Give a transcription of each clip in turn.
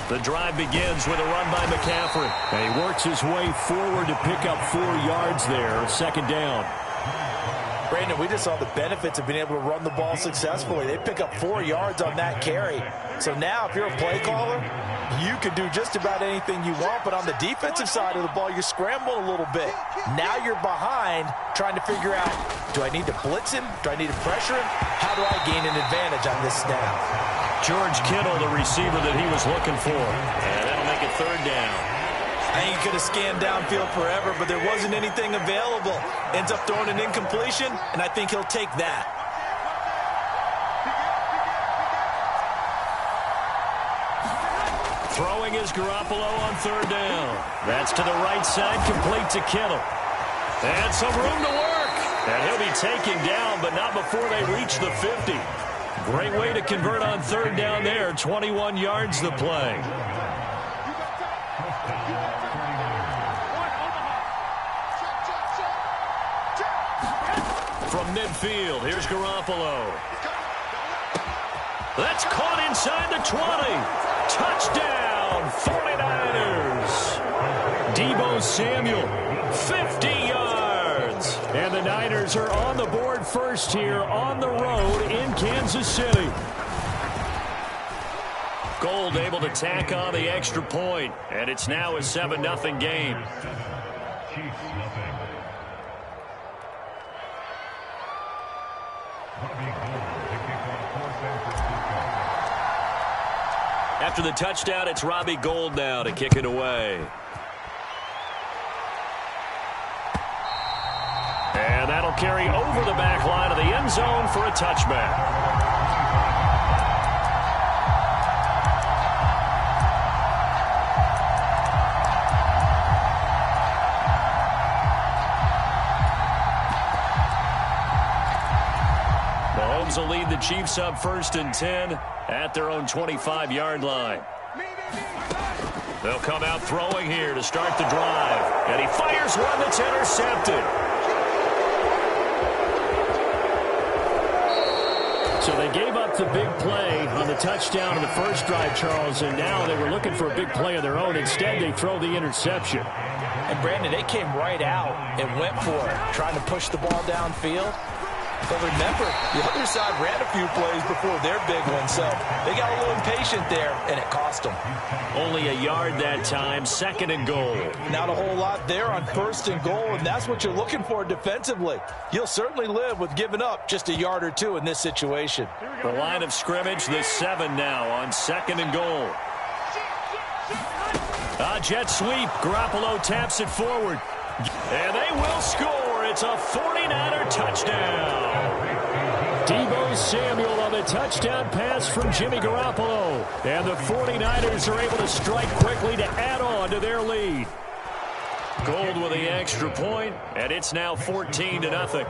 The drive begins with a run by McCaffrey. And he works his way forward to pick up 4 yards there. Second down. Brandon, we just saw the benefits of being able to run the ball successfully. They pick up 4 yards on that carry. So now if you're a play caller, you can do just about anything you want. But on the defensive side of the ball, you're scrambling a little bit. Now you're behind trying to figure out, do I need to blitz him? Do I need to pressure him? How do I gain an advantage on this snap? George Kittle, the receiver that he was looking for. And that'll make it third down. I think he could have scanned downfield forever, but there wasn't anything available. Ends up throwing an incompletion, and I think he'll take that. Throwing is Garoppolo on third down. That's to the right side, complete to Kittle. And some room to work. And he'll be taken down, but not before they reach the 50. Great way to convert on third down there. 21 yards the play. From midfield, here's Garoppolo. That's caught inside the 20. Touchdown, 49ers. Deebo Samuel, 50 yards. And the Niners are on the board first here on the road in Kansas City. Gold able to tack on the extra point, and it's now a 7-0 game. After the touchdown, it's Robbie Gould now to kick it away. And that'll carry over the back line of the end zone for a touchback. Will lead the Chiefs up 1st and 10 at their own 25-yard line. They'll come out throwing here to start the drive. And he fires one that's intercepted. So they gave up the big play on the touchdown in the first drive, Charles, and now they were looking for a big play of their own. Instead, they throw the interception. And, Brandon, they came right out and went for it, trying to push the ball downfield. But remember, the other side ran a few plays before their big one, so they got a little impatient there, and it cost them. Only a yard that time, 2nd and goal. Not a whole lot there on 1st and goal, and that's what you're looking for defensively. You'll certainly live with giving up just a yard or two in this situation. The line of scrimmage, the 7 now on 2nd and goal. Jet sweep. Garoppolo taps it forward. And they will score. It's a 49er touchdown. Deebo Samuel on the touchdown pass from Jimmy Garoppolo. And the 49ers are able to strike quickly to add on to their lead. Gold with the extra point, and it's now 14-0.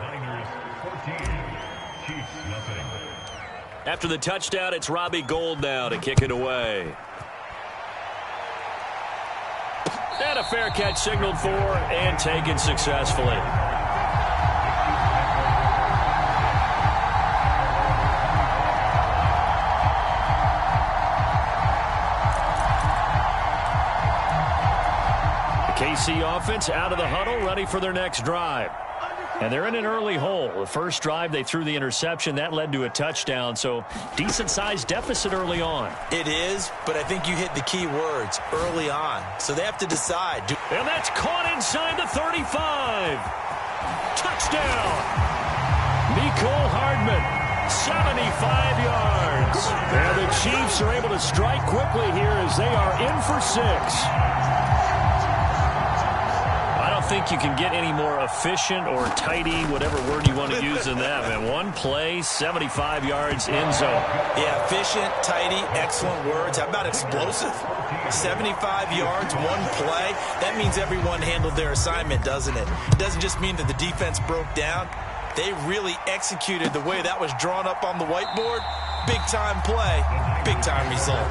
After the touchdown, it's Robbie Gould now to kick it away. And a fair catch signaled for and taken successfully. The KC offense out of the huddle, ready for their next drive. And they're in an early hole. The first drive, they threw the interception. That led to a touchdown, so decent-sized deficit early on. It is, but I think you hit the key words, early on. So they have to decide. And that's caught inside the 35. Touchdown. Mecole Hardman, 75 yards. And the Chiefs are able to strike quickly here as they are in for 6. I don't think you can get any more efficient or tidy, whatever word you want to use in that, man. One play, 75 yards, end zone. Yeah, efficient, tidy, excellent words. How about explosive? 75 yards, one play. That means everyone handled their assignment, doesn't it? It doesn't just mean that the defense broke down. They really executed the way that was drawn up on the whiteboard. Big-time play, big-time result.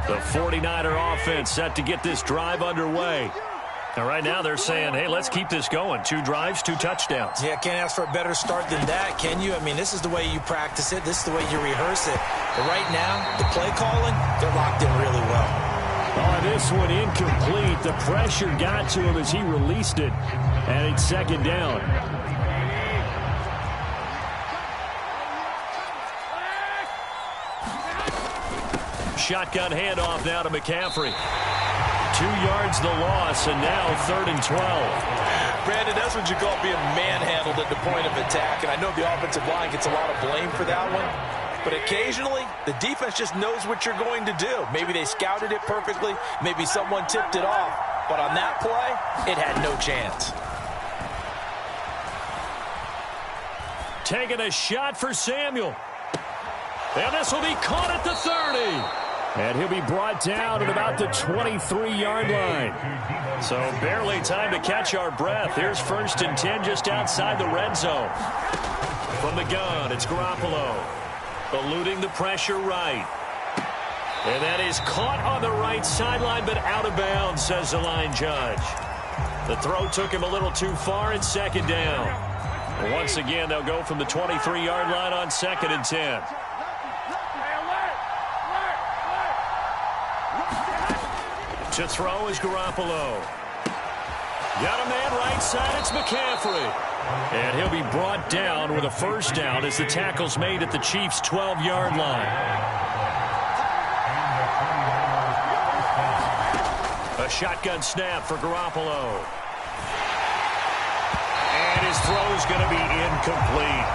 The 49er offense set to get this drive underway. And right now they're saying, hey, let's keep this going. 2 drives, 2 touchdowns. Yeah, can't ask for a better start than that, can you? I mean, this is the way you practice it. This is the way you rehearse it. But right now, the play calling, they're locked in really well. Oh, this one incomplete. The pressure got to him as he released it. And it's 2nd down. Shotgun handoff now to McCaffrey. 2 yards the loss, and now 3rd and 12. Brandon, that's what you call being manhandled at the point of attack. And I know the offensive line gets a lot of blame for that one. But occasionally, the defense just knows what you're going to do. Maybe they scouted it perfectly. Maybe someone tipped it off. But on that play, it had no chance. Taking a shot for Samuel. And this will be caught at the 30. And he'll be brought down at about the 23-yard line. So barely time to catch our breath. Here's 1st and 10 just outside the red zone. From the gun, it's Garoppolo. Eluding the pressure right. And that is caught on the right sideline, but out of bounds, says the line judge. The throw took him a little too far. It's 2nd down. And once again, they'll go from the 23-yard line on 2nd and 10. To throw is Garoppolo. Got a man right side. It's McCaffrey. And he'll be brought down with a 1st down as the tackle's made at the Chiefs' 12-yard line. A shotgun snap for Garoppolo. And his throw's going to be incomplete.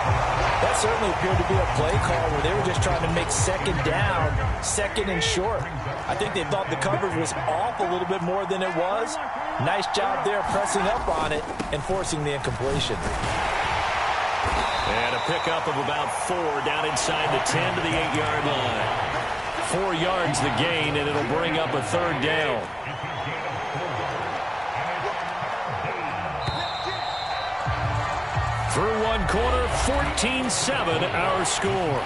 That certainly appeared to be a play call where they were just trying to make 2nd down, 2nd and short. I think they thought the coverage was off a little bit more than it was. Nice job there pressing up on it and forcing the incompletion. And a pickup of about 4 down inside the 10 to the 8-yard line. 4 yards the gain, and it'll bring up a 3rd down. Through 1 quarter, 14-7 our score.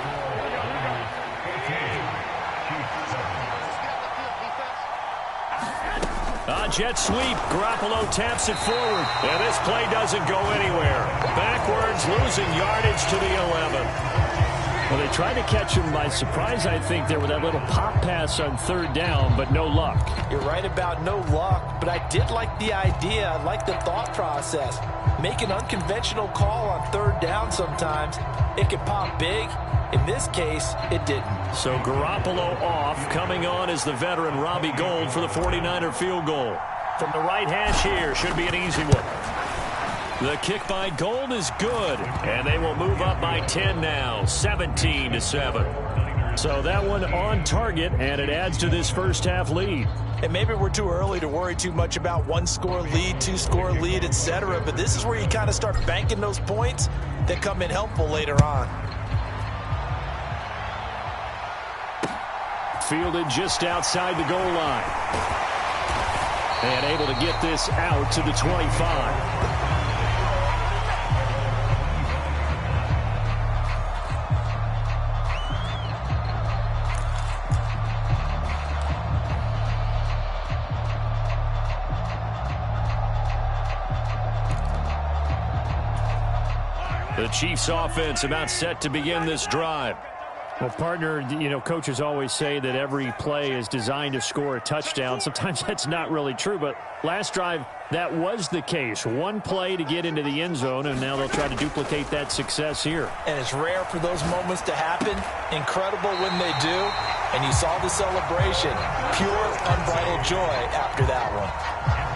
Jet sweep. Garoppolo taps it forward. And this play doesn't go anywhere. Backwards, losing yardage to the 11. Well, they tried to catch him by surprise, I think, there with that little pop pass on 3rd down, but no luck. You're right about no luck, but I did like the idea. I like the thought process. Make an unconventional call on 3rd down sometimes. It can pop big. In this case, it didn't. So Garoppolo off. Coming on is the veteran Robbie Gould for the 49er field goal. From the right hash here, should be an easy one. The kick by Gould is good, and they will move up by 10 now, 17-7. So that one on target, and it adds to this first half lead. And maybe we're too early to worry too much about 1-score lead, 2-score lead, etc. But this is where you kind of start banking those points that come in helpful later on. Fielded just outside the goal line. And able to get this out to the 25. The Chiefs offense about set to begin this drive. Well, partner, you know, coaches always say that every play is designed to score a touchdown. Sometimes that's not really true, but last drive, that was the case. One play to get into the end zone, and now they'll try to duplicate that success here. And it's rare for those moments to happen. Incredible when they do. And you saw the celebration. Pure, unbridled joy after that one.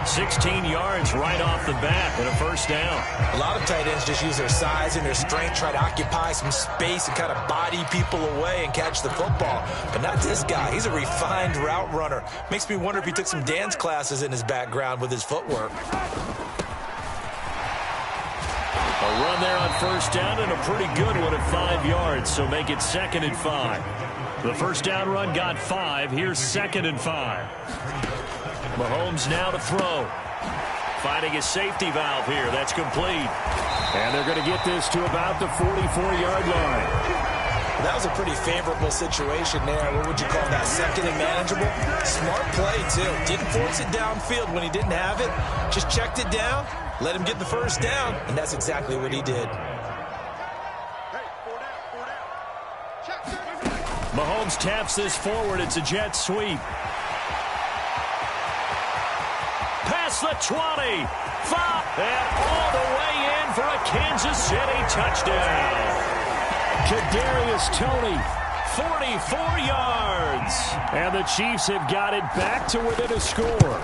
16 yards right off the bat and a first down. A lot of tight ends just use their size and their strength, try to occupy some space and kind of body people away and catch the football. But not this guy. He's a refined route runner. Makes me wonder if he took some dance classes in his background with his footwork. A run there on first down and a pretty good one at 5 yards, so make it 2nd and 5. The first down run got 5. Here's 2nd and 5. Mahomes now to throw. Finding his safety valve here. That's complete. And they're going to get this to about the 44-yard line. That was a pretty favorable situation there. What would you call that? Second and manageable? Smart play, too. Didn't force it downfield when he didn't have it. Just checked it down, let him get the first down, and that's exactly what he did. Mahomes taps this forward. It's a jet sweep. Past the 20. 5. And all the way in for a Kansas City touchdown. Kadarius Toney, 44 yards. And the Chiefs have got it back to within a score.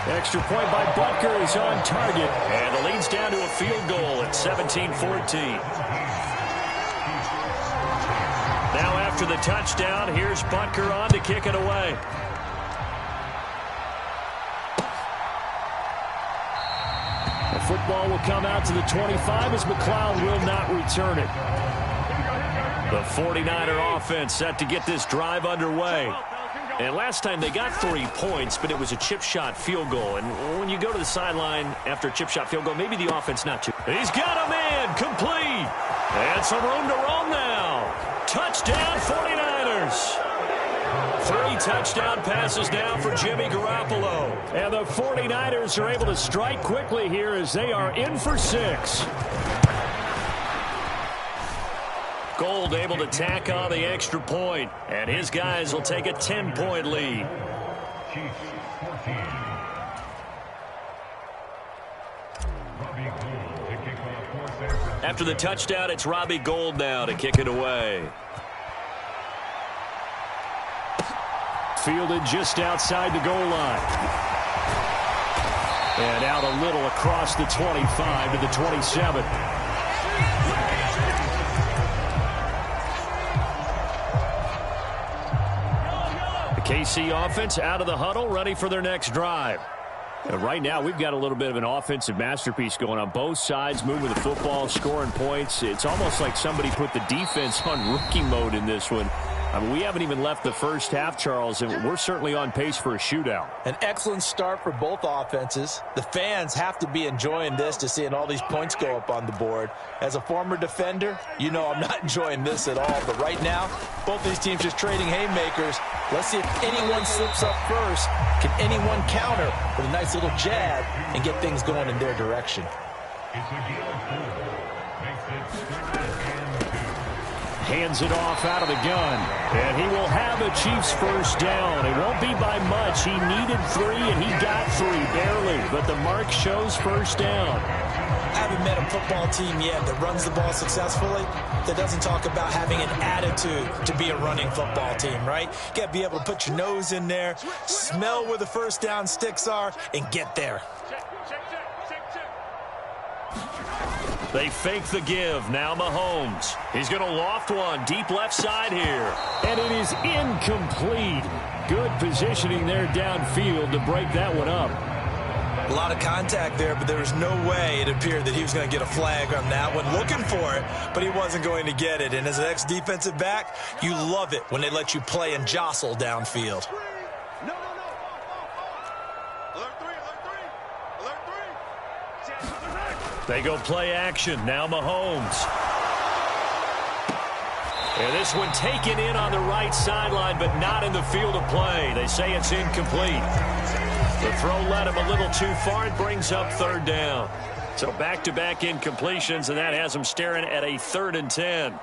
Extra point by Butker is on target. And the lead's down to a field goal at 17-14. Now after the touchdown, here's Butker on to kick it away. The football will come out to the 25 as McLeod will not return it. The 49er offense set to get this drive underway. And last time they got 3 points, but it was a chip shot field goal. And when you go to the sideline after a chip shot field goal, maybe the offense not too. He's got a man complete. And some room to roam now. Touchdown 49ers. 3 touchdown passes now for Jimmy Garoppolo. And the 49ers are able to strike quickly here as they are in for 6. Gold able to tack on the extra point, and his guys will take a 10-point lead. After the touchdown, it's Robbie Gould now to kick it away. Fielded just outside the goal line. And out a little across the 25 to the 27. KC offense out of the huddle, ready for their next drive. And right now, we've got a little bit of an offensive masterpiece going on both sides, moving the football, scoring points. It's almost like somebody put the defense on rookie mode in this one. I mean, we haven't even left the first half, Charles, and we're certainly on pace for a shootout. An excellent start for both offenses. The fans have to be enjoying this to seeing all these points go up on the board. As a former defender, you know I'm not enjoying this at all. But right now, both these teams just trading haymakers. Let's see if anyone slips up first. Can anyone counter with a nice little jab and get things going in their direction? Hands it off out of the gun. And he will have a Chiefs first down. It won't be by much. He needed 3, and he got 3, barely. But the mark shows first down. I haven't met a football team yet that runs the ball successfully that doesn't talk about having an attitude to be a running football team, right? You got to be able to put your nose in there, smell where the first down sticks are, and get there. They fake the give. Now Mahomes. He's going to loft one deep left side here. And it is incomplete. Good positioning there downfield to break that one up. A lot of contact there, but there was no way it appeared that he was going to get a flag on that one. Looking for it, but he wasn't going to get it. And as an ex-defensive back, you love it when they let you play and jostle downfield. They go play action. Now Mahomes. And this one taken in on the right sideline, but not in the field of play. They say it's incomplete. The throw led him a little too far. It brings up 3rd down. So back-to-back incompletions, and that has him staring at a 3rd and 10.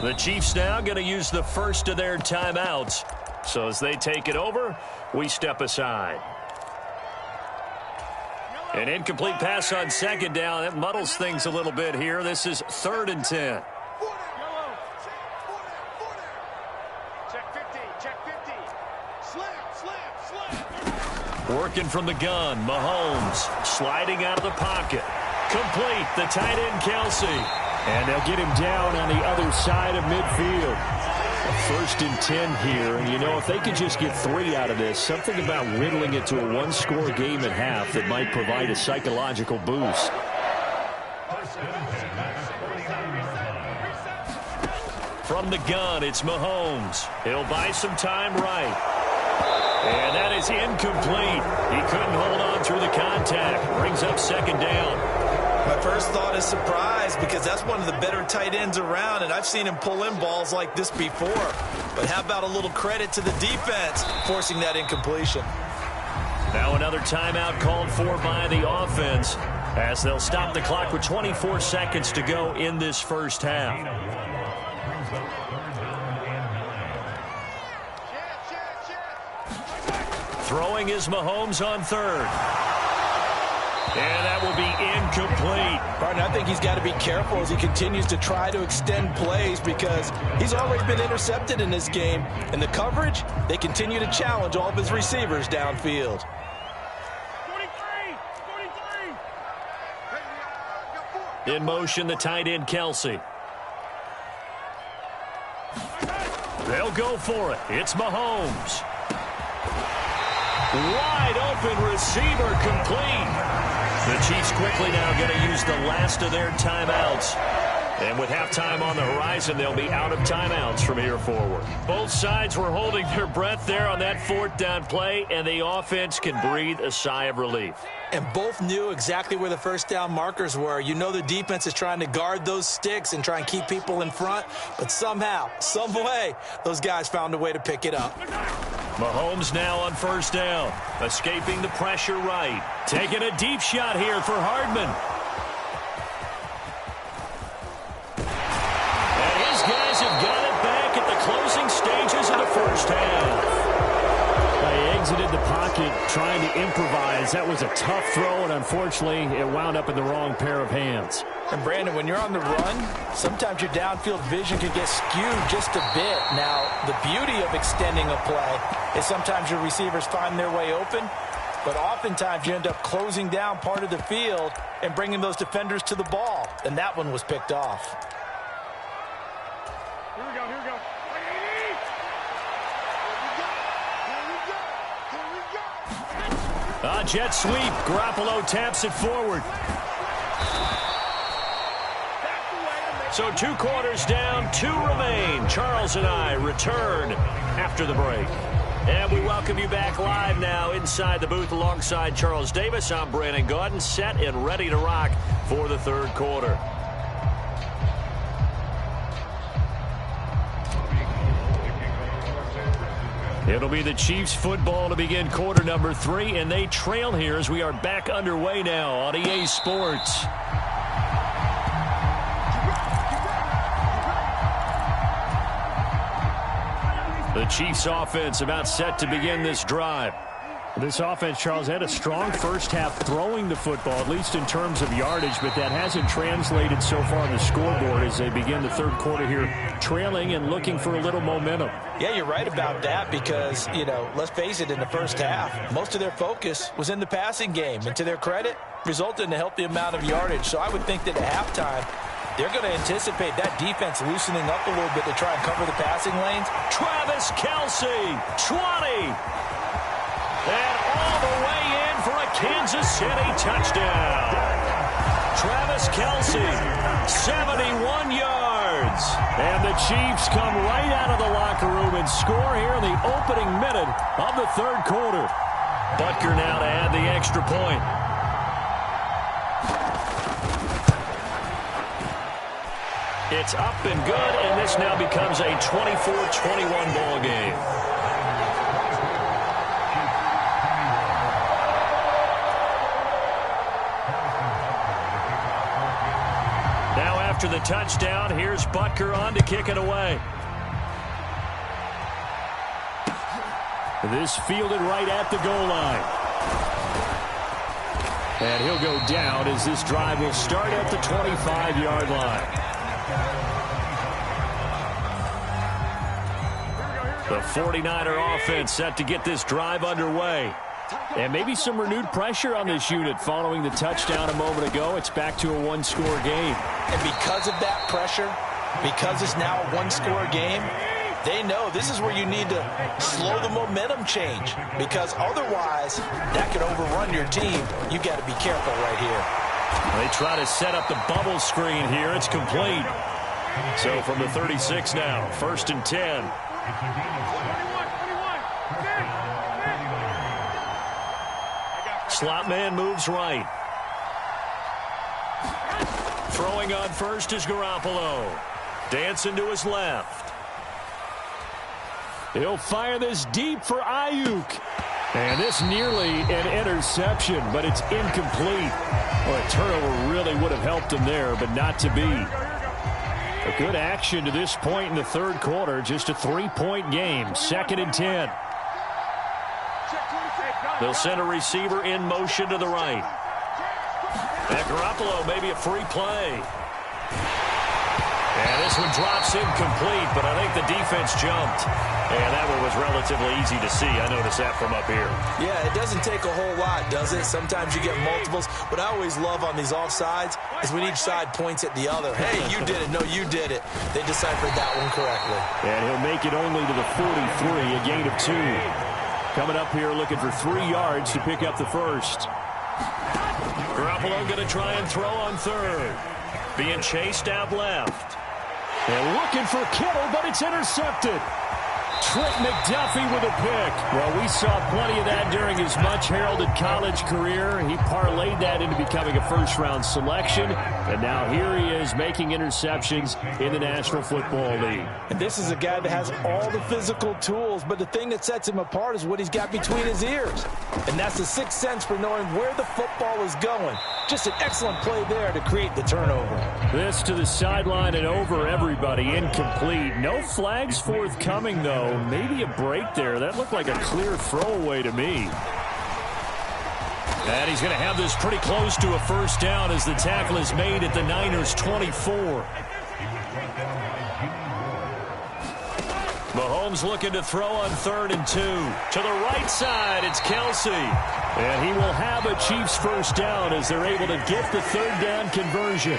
The Chiefs now going to use the first of their timeouts. So as they take it over, we step aside. An incomplete pass on 2nd down. That muddles things a little bit here. This is 3rd and 10. Working from the gun. Mahomes sliding out of the pocket. Complete. The tight end, Kelsey. And they'll get him down on the other side of midfield. 1st and 10 here. And, you know, if they could just get 3 out of this, something about whittling it to a 1-score game at half that might provide a psychological boost. From the gun, it's Mahomes. He'll buy some time right. And that is incomplete. He couldn't hold on through the contact. Brings up second down. My first thought is surprise, because that's one of the better tight ends around, and I've seen him pull in balls like this before. But how about a little credit to the defense forcing that incompletion? Now another timeout called for by the offense, as they'll stop the clock with 24 seconds to go in this first half. Throwing is Mahomes on third. And that will be incomplete. Partner, I think he's got to be careful as he continues to try to extend plays, because he's already been intercepted in this game. And the coverage, they continue to challenge all of his receivers downfield. 43. In motion, the tight end, Kelsey. They'll go for it. It's Mahomes. Wide open receiver, complete. The Chiefs quickly now going to use the last of their timeouts. And with halftime on the horizon, they'll be out of timeouts from here forward. Both sides were holding their breath there on that fourth down play, and the offense can breathe a sigh of relief. And both knew exactly where the first down markers were. You know the defense is trying to guard those sticks and try and keep people in front, but somehow, some way, those guys found a way to pick it up. Mahomes now on first down, escaping the pressure right. Taking a deep shot here for Hardman. And his guys have got it back at the closing stages of the first half. They exited the pocket trying to improvise. That was a tough throw, and unfortunately, it wound up in the wrong pair of hands. And Brandon, when you're on the run, sometimes your downfield vision can get skewed just a bit. Now, the beauty of extending a play is sometimes your receivers find their way open, but oftentimes you end up closing down part of the field and bringing those defenders to the ball. And that one was picked off. Here we go, here we go. Jet sweep. Garoppolo taps it forward. So 2 quarters down, 2 remain. Charles and I return after the break. And we welcome you back live now inside the booth alongside Charles Davis. I'm Brandon Gaudin, set and ready to rock for the third quarter. It'll be the Chiefs football to begin quarter number 3, and they trail here as we are back underway now on EA Sports. The Chiefs offense about set to begin this drive. This offense, Charles, had a strong first half throwing the football, at least in terms of yardage, but that hasn't translated so far on the scoreboard as they begin the third quarter here, trailing and looking for a little momentum. Yeah, you're right about that because, you know, let's face it, in the first half, most of their focus was in the passing game. And to their credit, resulted in a healthy amount of yardage. So I would think that at halftime, they're going to anticipate that defense loosening up a little bit to try and cover the passing lanes. Travis Kelce, 20. And all the way in for a Kansas City touchdown. Travis Kelce, 71 yards. And the Chiefs come right out of the locker room and score here in the opening minute of the third quarter. Butker now to add the extra point. It's up and good, and this now becomes a 24-21 ball game. Now after the touchdown, here's Butker on to kick it away. This fielded right at the goal line. And he'll go down as this drive will start at the 25-yard line. The 49er offense set to get this drive underway. And maybe some renewed pressure on this unit following the touchdown a moment ago. It's back to a one-score game. And because of that pressure, because it's now a one-score game, they know this is where you need to slow the momentum change, because otherwise that could overrun your team. You got to be careful right here. They try to set up the bubble screen here. It's complete. So from the 36 now, 1st and 10. Slot man moves right. Throwing on first is Garoppolo. Dancing to his left. He'll fire this deep for Ayuk. And this nearly an interception, but it's incomplete. Well, a turnover really would have helped him there, but not to be. A good action to this point in the third quarter. Just a 3-point game. 2nd and 10. They'll send a receiver in motion to the right. And Garoppolo, maybe a free play. And this one drops incomplete, but I think the defense jumped. And that one was relatively easy to see. I noticed that from up here. Yeah, it doesn't take a whole lot, does it? Sometimes you get multiples. What I always love on these offsides is when each side points at the other. Hey, you did it. No, you did it. They deciphered that one correctly. And he'll make it only to the 43, a gain of 2. Coming up here looking for 3 yards to pick up the first. Garoppolo going to try and throw on third. Being chased out left. And looking for Kittle, but it's intercepted. Trent McDuffie with a pick. Well, we saw plenty of that during his much-heralded college career. He parlayed that into becoming a first-round selection. And now here he is making interceptions in the National Football League. And this is a guy that has all the physical tools, but the thing that sets him apart is what he's got between his ears. And that's the sixth sense for knowing where the football is going. Just an excellent play there to create the turnover. This to the sideline and over everybody. Incomplete. No flags forthcoming, though. Maybe a break there. That looked like a clear throwaway to me. And he's going to have this pretty close to a first down as the tackle is made at the Niners' 24. Mahomes looking to throw on 3rd and 2. To the right side, it's Kelsey. And he will have a Chiefs first down as they're able to get the 3rd down conversion.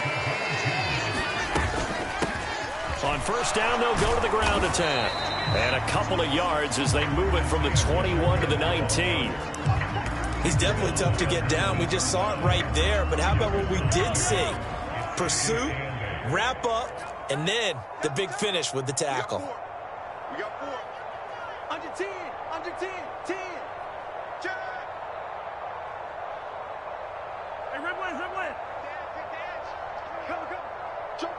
On first down, they'll go to the ground attack. And a couple of yards as they move it from the 21 to the 19. He's definitely tough to get down. We just saw it right there. But how about what we did see? Pursuit, wrap up, and then the big finish with the tackle. We got 4. Under 10. Under 10. 10. Check. Hey, red one, red one. Come. Jump.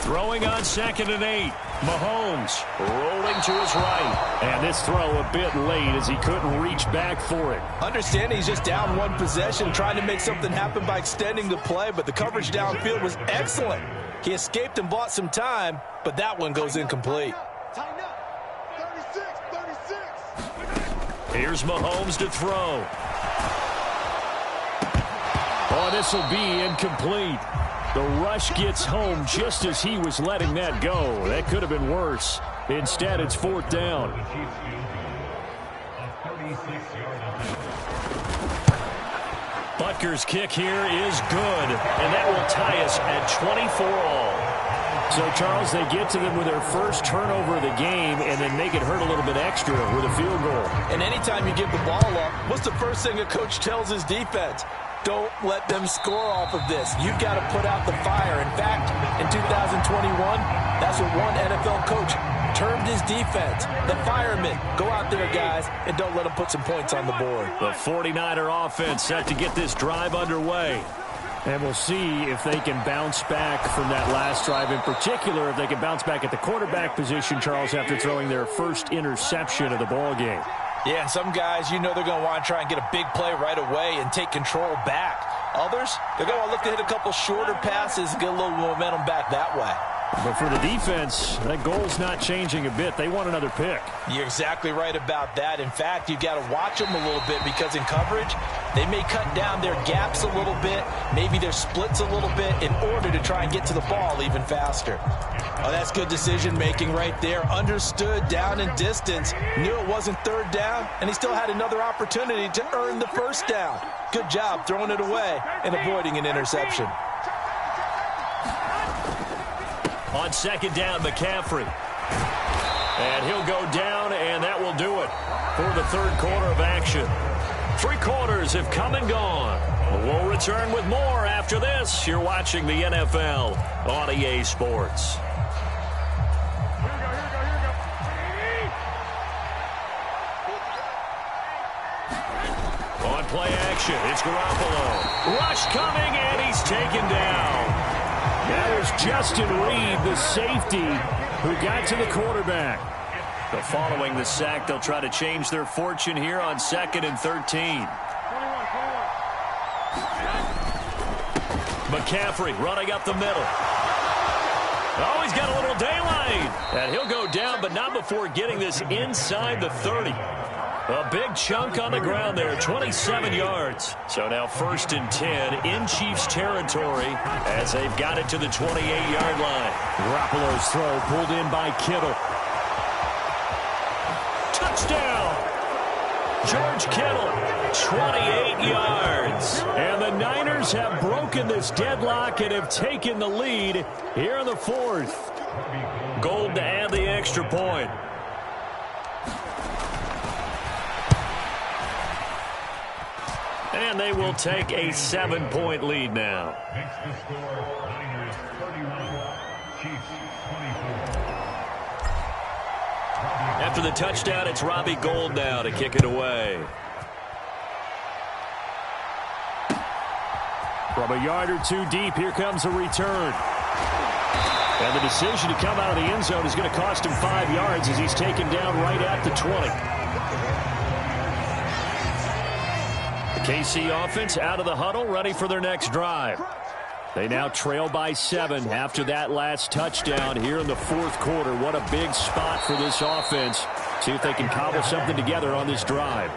Throwing on 2nd and 8. Mahomes rolling to his right. And this throw a bit late as he couldn't reach back for it. Understanding he's just down one possession, trying to make something happen by extending the play, but the coverage downfield was excellent. He escaped and bought some time, but that one goes incomplete. Tighten up. 36. Here's Mahomes to throw. Oh, this will be incomplete. The rush gets home just as he was letting that go. That could have been worse. Instead, it's 4th down. Butker's kick here is good, and that will tie us at 24 all. So, Charles, they get to them with their first turnover of the game and then make it hurt a little bit extra with a field goal. And anytime you give the ball up, what's the first thing a coach tells his defense? Don't let them score off of this. You've got to put out the fire. In fact, in 2021, that's what one NFL coach termed his defense. The firemen. Go out there, guys, and don't let them put some points on the board. The 49er offense set to get this drive underway. And we'll see if they can bounce back from that last drive. In particular, if they can bounce back at the quarterback position, Charles, after throwing their first interception of the ball game. Yeah, and some guys, you know they're going to want to try and get a big play right away and take control back. Others, they're going to look to hit a couple shorter passes and get a little momentum back that way. But for the defense, that goal's not changing a bit. They want another pick. You're exactly right about that. In fact, you've got to watch them a little bit because in coverage, they may cut down their gaps a little bit, maybe their splits a little bit in order to try and get to the ball even faster. Oh, that's good decision-making right there. Understood down and distance. Knew it wasn't 3rd down, and he still had another opportunity to earn the first down. Good job throwing it away and avoiding an interception. On 2nd down, McCaffrey. And he'll go down, and that will do it for the 3rd quarter of action. 3 quarters have come and gone. We'll return with more after this. You're watching the NFL on EA Sports. On play action, it's Garoppolo. Rush coming, and he's taken down. That was Justin Reed, the safety, who got to the quarterback. But following the sack, they'll try to change their fortune here on 2nd and 13. McCaffrey running up the middle. Oh, he's got a little daylight. And he'll go down, but not before getting this inside the 30. A big chunk on the ground there, 27 yards. So now 1st and 10 in Chiefs territory as they've got it to the 28-yard line. Garoppolo's throw pulled in by Kittle. Touchdown! George Kittle, 28 yards. And the Niners have broken this deadlock and have taken the lead here in the 4th. Gold to add the extra point. And they will take a 7-point lead now. After the touchdown, it's Robbie Gould now to kick it away. From a yard or two deep, here comes a return. And the decision to come out of the end zone is going to cost him 5 yards as he's taken down right at the 20. The KC offense out of the huddle, ready for their next drive. They now trail by 7 after that last touchdown here in the 4th quarter. What a big spot for this offense. See if they can cobble something together on this drive.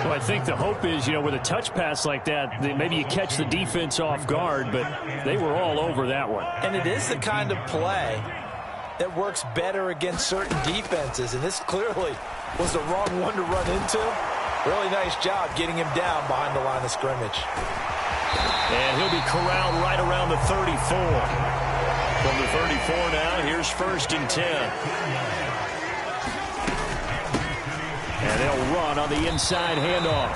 Well, I think the hope is, with a touch pass like that, maybe you catch the defense off guard, but they were all over that one. And it is the kind of play that works better against certain defenses, and this clearly was the wrong one to run into. Really nice job getting him down behind the line of scrimmage. And he'll be corralled right around the 34. From the 34 now, here's 1st and 10. And they'll run on the inside handoff.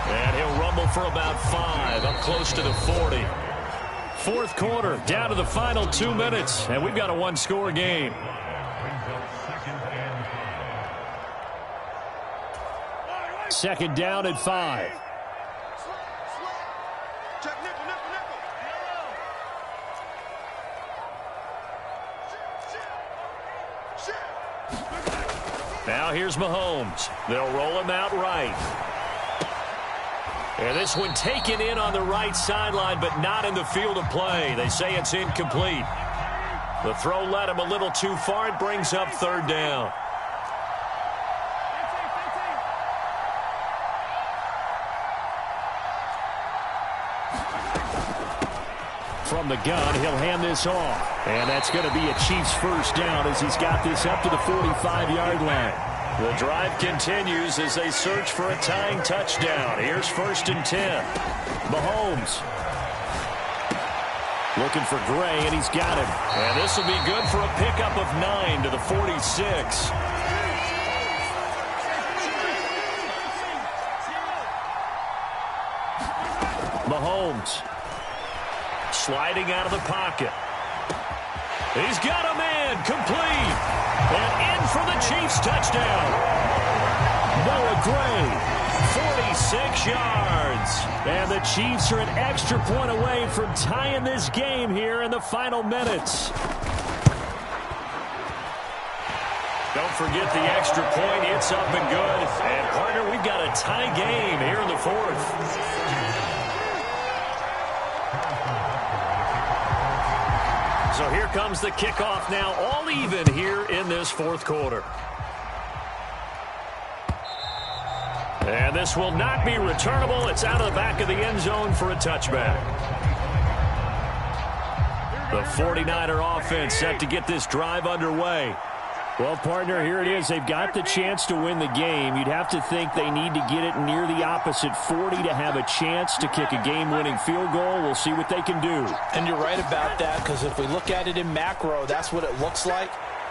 And he'll rumble for about 5, up close to the 40. 4th quarter, down to the final 2 minutes, and we've got a 1-score game. Second down at 5. Now here's Mahomes. They'll roll him out right. And this one taken in on the right sideline, but not in the field of play. They say it's incomplete. The throw led him a little too far. It brings up 3rd down. From the gun, he'll hand this off. And that's going to be a Chiefs 1st down as he's got this up to the 45-yard line. The drive continues as they search for a tying touchdown. Here's 1st and 10. Mahomes looking for Gray, and he's got him. And this will be good for a pickup of 9 to the 46. Mahomes sliding out of the pocket. He's got a man, complete. And in for the Chiefs touchdown. Noah Gray, 46 yards. And the Chiefs are an extra point away from tying this game here in the final minutes. Don't forget the extra point. It's up and good. And, partner, we've got a tie game here in the 4th. So here comes the kickoff now, all even here in this 4th quarter. And this will not be returnable. It's out of the back of the end zone for a touchback. The 49er offense set to get this drive underway. Well, partner, here it is. They've got the chance to win the game. You'd have to think they need to get it near the opposite 40 to have a chance to kick a game-winning field goal. We'll see what they can do. And you're right about that, because if we look at it in macro, that's what it looks like.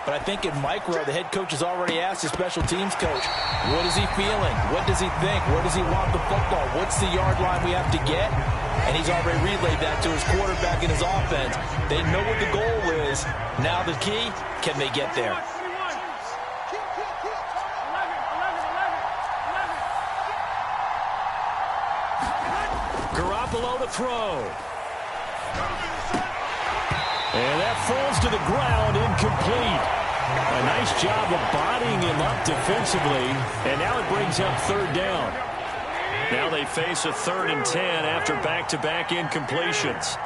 But I think in micro, the head coach has already asked his special teams coach, what is he feeling? What does he think? Where does he want the football? What's the yard line we have to get? And he's already relayed that to his quarterback and his offense. They know what the goal is. Now the key, can they get there? Garoppolo to throw. And that falls to the ground, incomplete. A nice job of bodying him up defensively. And now it brings up third down. Now they face a 3rd and 10 after back-to-back incompletions.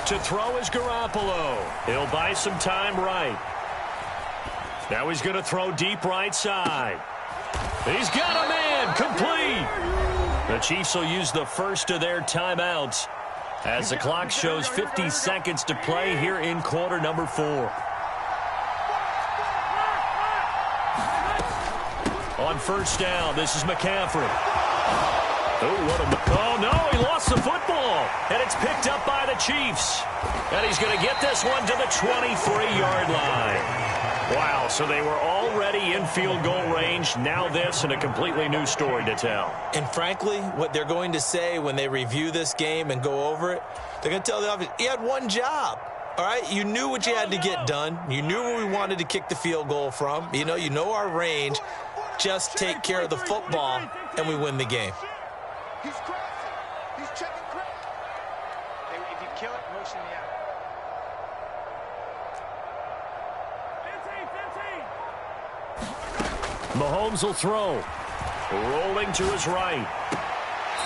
To throw is Garoppolo. He'll buy some time right. Now he's going to throw deep right side. He's got a man, complete. The Chiefs will use the first of their timeouts as the clock shows 50 seconds to play here in quarter number 4. On first down, this is McCaffrey. Oh, no, he lost the football. And it's picked up by the Chiefs. And he's going to get this one to the 23-yard line. Wow, so they were already in field goal range. Now this and a completely new story to tell. And frankly, what they're going to say when they review this game and go over it, they're going to tell the offense, he had one job. All right, you knew what you had to get done. You knew where we wanted to kick the field goal from. You know our range. Just take care of the football, and we win the game. He's crossing. He's checking cross. If you kill it, motion the out. 15. Mahomes will throw. Rolling to his right.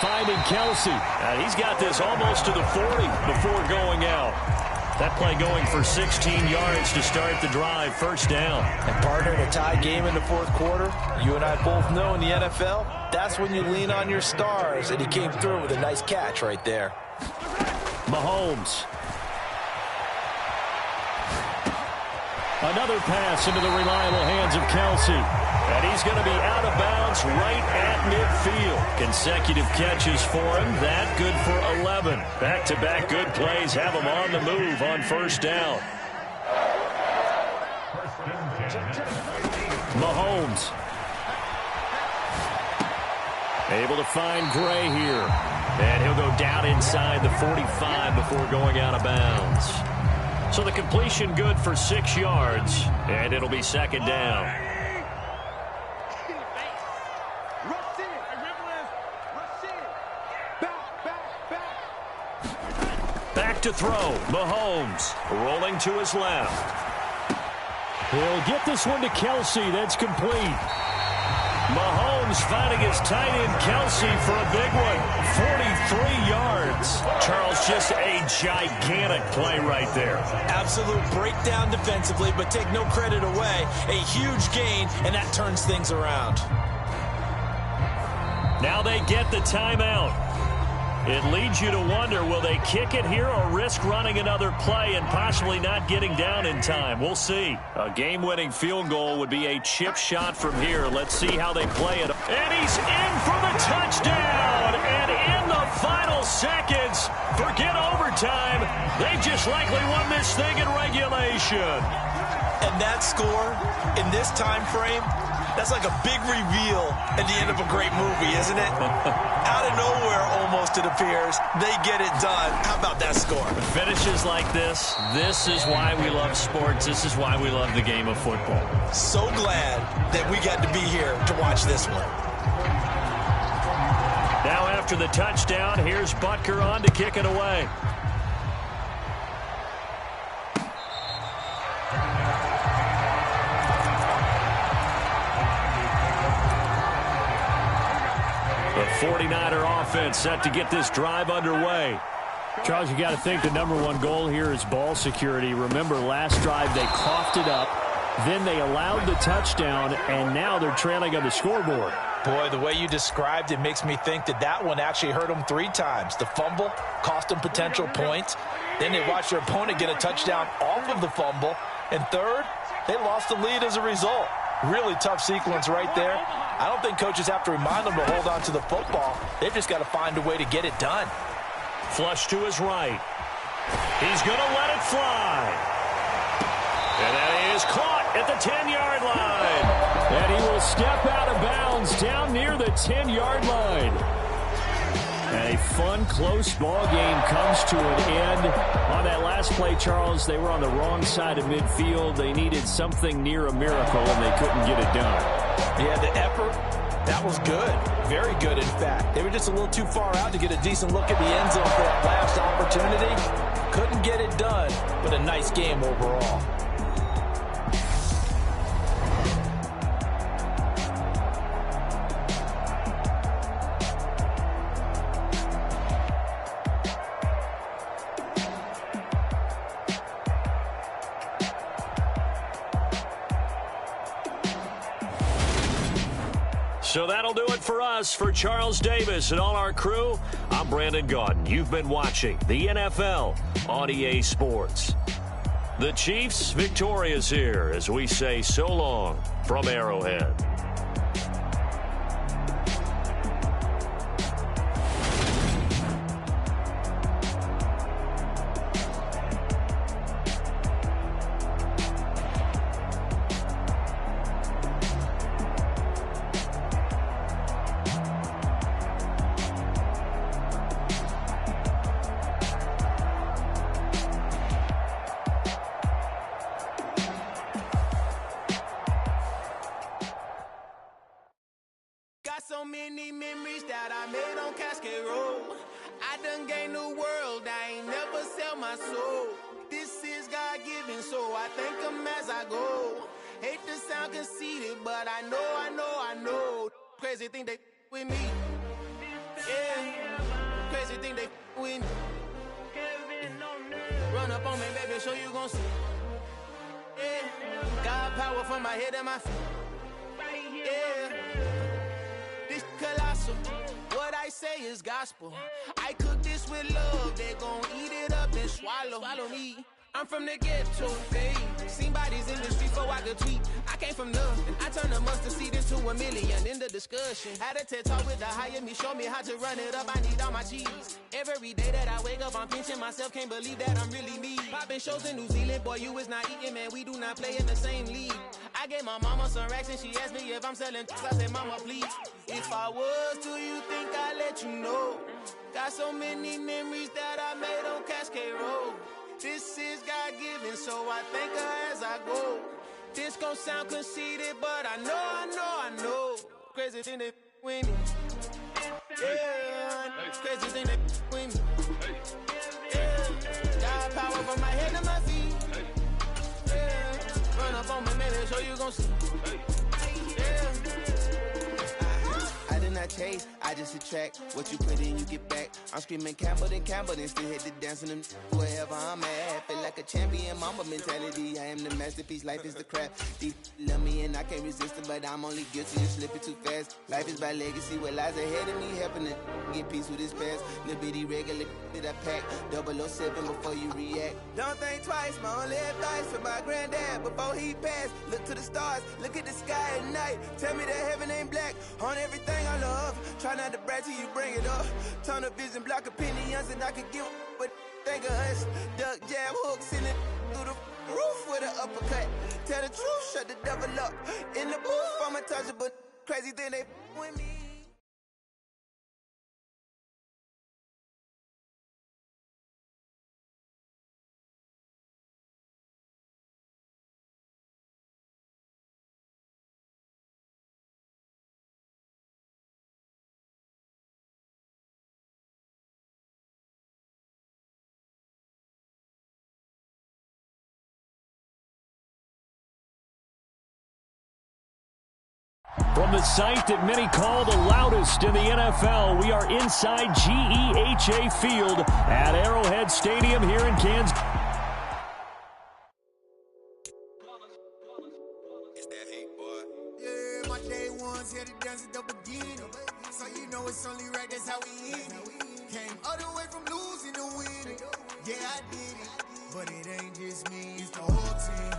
Finding Kelsey. And he's got this almost to the 40 before going out. That play going for 16 yards to start the drive. First down. And partner, in a tie game in the fourth quarter, you and I both know in the NFL, that's when you lean on your stars. And he came through with a nice catch right there. Mahomes. Another pass into the reliable hands of Kelsey. And he's going to be out of bounds right at midfield. Consecutive catches for him. That good for 11. Back-to-back good plays have him on the move on first down. Mahomes. Able to find Gray here. And he'll go down inside the 45 before going out of bounds. So the completion good for 6 yards. And it'll be second down. Back to throw. Mahomes rolling to his left. He'll get this one to Kelsey. That's complete. Mahomes finding his tight end Kelsey for a big one. 43 yards. Charles, just a gigantic play right there. Absolute breakdown defensively, but take no credit away. A huge gain, and that turns things around. Now they get the timeout. It leads you to wonder, will they kick it here or risk running another play and possibly not getting down in time? We'll see. A game-winning field goal would be a chip shot from here. Let's see how they play it. And he's in for the touchdown. And in the final seconds, forget overtime. They just likely won this thing in regulation. And that score in this time frame, that's like a big reveal at the end of a great movie, isn't it? Out of nowhere, almost, it appears, they get it done. How about that score? Finishes like this is why we love sports. This is why we love the game of football. So glad that we got to be here to watch this one. Now after the touchdown, here's Butker on to kick it away. The 49er offense set to get this drive underway. Charles, you got to think the number one goal here is ball security. Remember, last drive they coughed it up, then they allowed the touchdown, and now they're trailing on the scoreboard. Boy, the way you described it makes me think that that one actually hurt them 3 times. The fumble cost them potential points. Then they watched their opponent get a touchdown off of the fumble. And third, they lost the lead as a result. Really tough sequence right there. I don't think coaches have to remind them to hold on to the football. They've just got to find a way to get it done. Flush to his right. He's going to let it fly. And that is caught at the 10-yard line. And he will step out of bounds down near the 10-yard line. And a fun, close ball game comes to an end. On that last play, Charles, they were on the wrong side of midfield. They needed something near a miracle, and they couldn't get it done. Yeah, the effort, that was good. Very good, in fact. They were just a little too far out to get a decent look at the end zone for that last opportunity. Couldn't get it done, but a nice game overall. So that'll do it for us. For Charles Davis and all our crew, I'm Brandon Gaudin. You've been watching the NFL on EA Sports. The Chiefs victorious here as we say so long from Arrowhead. Got so many memories that I made on Cascade Road. I done gained the world, I ain't never sell my soul. This is God-given, so I thank him as I go. Hate to sound conceited, but I know. Crazy thing they with me. Yeah, crazy thing they with me. Run up on me, baby, show you gon' see. Yeah, God power from my head and my feet. Yeah. This colossal, what I say is gospel. I cook this with love, they gon' eat it up and swallow me. I'm from the ghetto, babe. Seen bodies in the street before I could tweet. I came from nothing, I turned a mustard seed into $1 million in the discussion. Had a TED talk with the higher me, show me how to run it up, I need all my cheese. Every day that I wake up, I'm pinching myself, can't believe that I'm really me. Popping shows in New Zealand, boy, you is not eating, man, we do not play in the same league. I gave my mama some racks and she asked me if I'm selling I said, mama, please. If I was, do you think I'd let you know? Got so many memories that I made on Cascade Road. This is God-given, so I thank her as I go. This gon' sound conceited, but I know. Crazy thing they with me. Yeah, crazy thing they with me. Yeah, God power from my head to my feet. Yeah, run up on me, maybe show you gon' see. Yeah. I did not chase, I just attract. What you put in, you get back. I'm screaming Campbell, then still hit the dance and them wherever I'm at. Feel like a champion, mamba mentality. I am the masterpiece, life is the crap. Deep love me and I can't resist it, but I'm only guilty of slipping too fast. Life is by legacy, what lies ahead of me, helping to get peace with this past. Little bitty regular that I pack, 007 before you react. Don't think twice, my only advice for my granddad before he passed. Look to the stars, look at the sky at night. Tell me that heaven ain't black on everything I love. Try not to brag till you bring it up. Turn the vision, block opinions, and I could give but think of us. Duck, jab, hooks in it through the roof with an uppercut. Tell the truth, shut the devil up. In the booth, I'm untouchable. Crazy thing they with me. From the site that many call the loudest in the NFL, we are inside GEHA Field at Arrowhead Stadium here in Kansas. It's that hate, boy. Yeah, my day ones here to dance at the beginning. So you know it's only right, that's how we end it. Came all the way from losing to winning. Yeah, I did it. But it ain't just me, it's the whole team.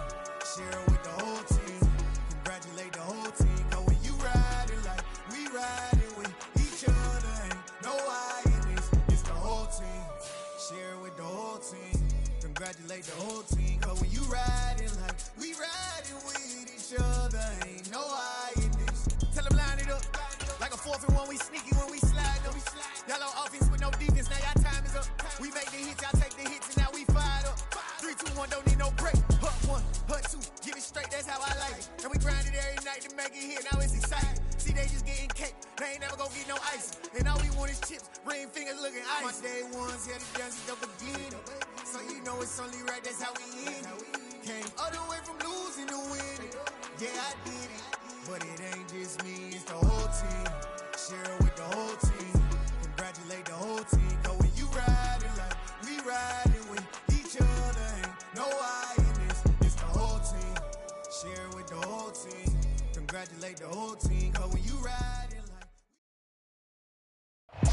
Share it with the whole team. Congratulate the whole team. Riding with each other, ain't no hiding this. It's the whole team. Share it with the whole team. congratulate the whole team. Cause when you riding like we riding with each other, ain't no hiding this. Tell them line it up. Like a 4th and 1, we sneaky when we slide them. Y'all on offense with no defense, now y'all time is up. We make the hits, y'all take the hits, and now we fired up. 3, 2, 1, don't need no break. Hut 1, hut 2, give it straight, that's how I like it. And we grind it every night to make it hit, now it's exciting. See, they just getting cake, they ain't never gonna get no ice. And all we want is chips, ring fingers looking ice. My day ones, yeah, the dance is the beginning. So you know it's only right, that's how we end it. Came all the way from losing to winning. Yeah, I did it, but it ain't just me, it's the whole team. Share it with the whole team. Congratulate the whole team. Cause when you riding like we riding with each other, ain't no I in this. It's the whole team. Share it with the whole team. Congratulate the whole team. Cause when you riding like...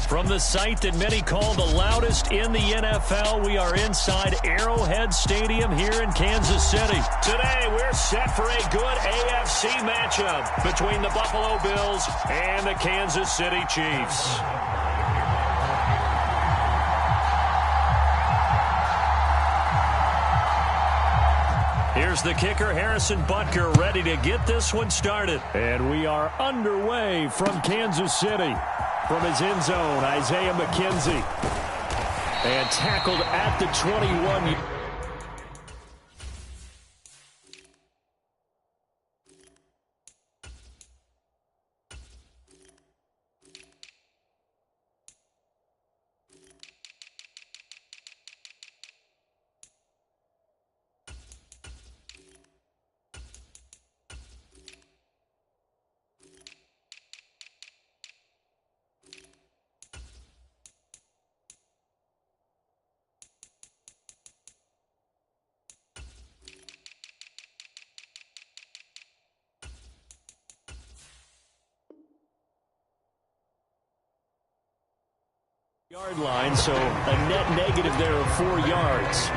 From the site that many call the loudest in the NFL, we are inside Arrowhead Stadium here in Kansas City. Today, we're set for a good AFC matchup between the Buffalo Bills and the Kansas City Chiefs. Here's the kicker, Harrison Butker, ready to get this one started. And we are underway from Kansas City. From his end zone, Isaiah McKenzie. And tackled at the 21. Yard line, so a net negative there of 4 yards.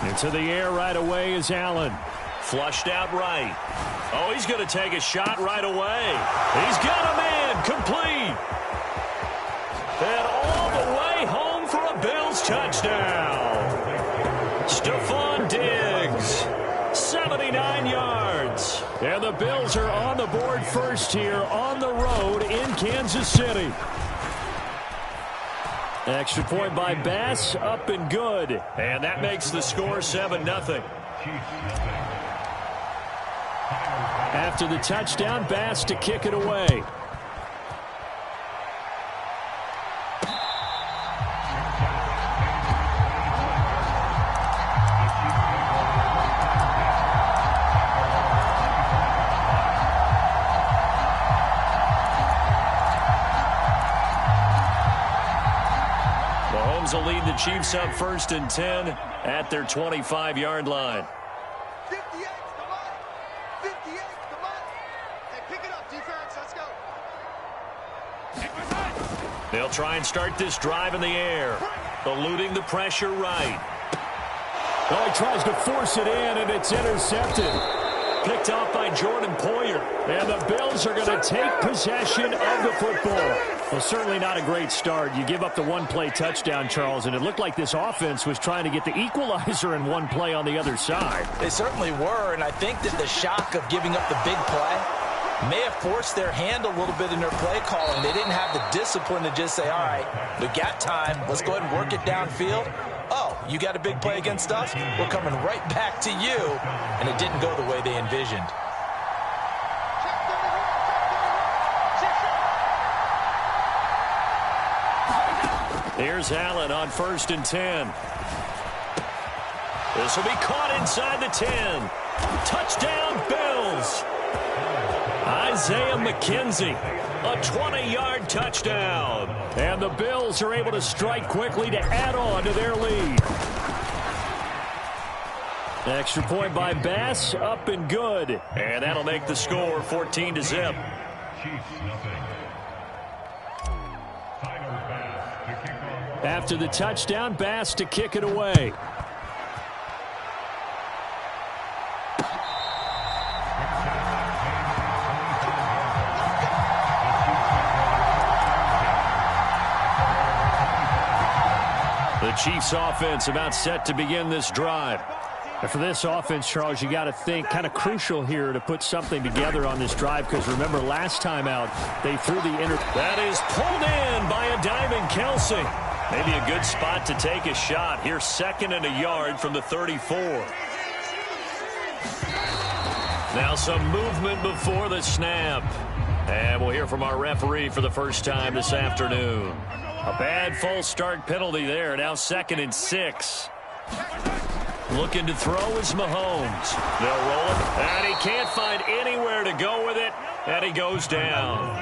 Into the air right away is Allen. Flushed out right. Oh, he's going to take a shot right away. He's got a man complete. And all the way home for a Bills touchdown. Stephon Diggs, 79 yards. And the Bills are on the board first here on the road in Kansas City. Extra point by Bass, up and good. And that makes the score 7-0. After the touchdown, Bass to kick it away. Will lead the Chiefs up 1st and 10 at their 25-yard line. 58, come on. 58, come on. Hey, pick it up, defense. Let's go. They'll try and start this drive in the air, eluding the pressure right. Oh, he tries to force it in, and it's intercepted. Picked off by Jordan Poyer. And the Bills are going to take possession of the football. Well, certainly not a great start. You give up the one-play touchdown, Charles, and it looked like this offense was trying to get the equalizer in one play on the other side. They certainly were, and I think that the shock of giving up the big play may have forced their hand a little bit in their play calling. They didn't have the discipline to just say, all right, we got time. Let's go ahead and work it downfield. Oh, you got a big play against us? We're coming right back to you. And it didn't go the way they envisioned. Here's Allen on 1st and 10. This will be caught inside the 10. Touchdown, Bills. Isaiah McKenzie, a 20-yard touchdown. And the Bills are able to strike quickly to add on to their lead. Extra point by Bass, up and good. And that'll make the score 14-0. After the touchdown, Bass to kick it away. The Chiefs offense about set to begin this drive. And for this offense, Charles, you got to think kind of crucial here to put something together on this drive, because remember last time out they threw the That is pulled in by a diving Kelsey. Maybe a good spot to take a shot. Here's 2nd and a yard from the 34. Now some movement before the snap. And we'll hear from our referee for the first time this afternoon. A bad false start penalty there. Now 2nd and 6. Looking to throw is Mahomes. They'll roll it, and he can't find anywhere to go with it, and he goes down.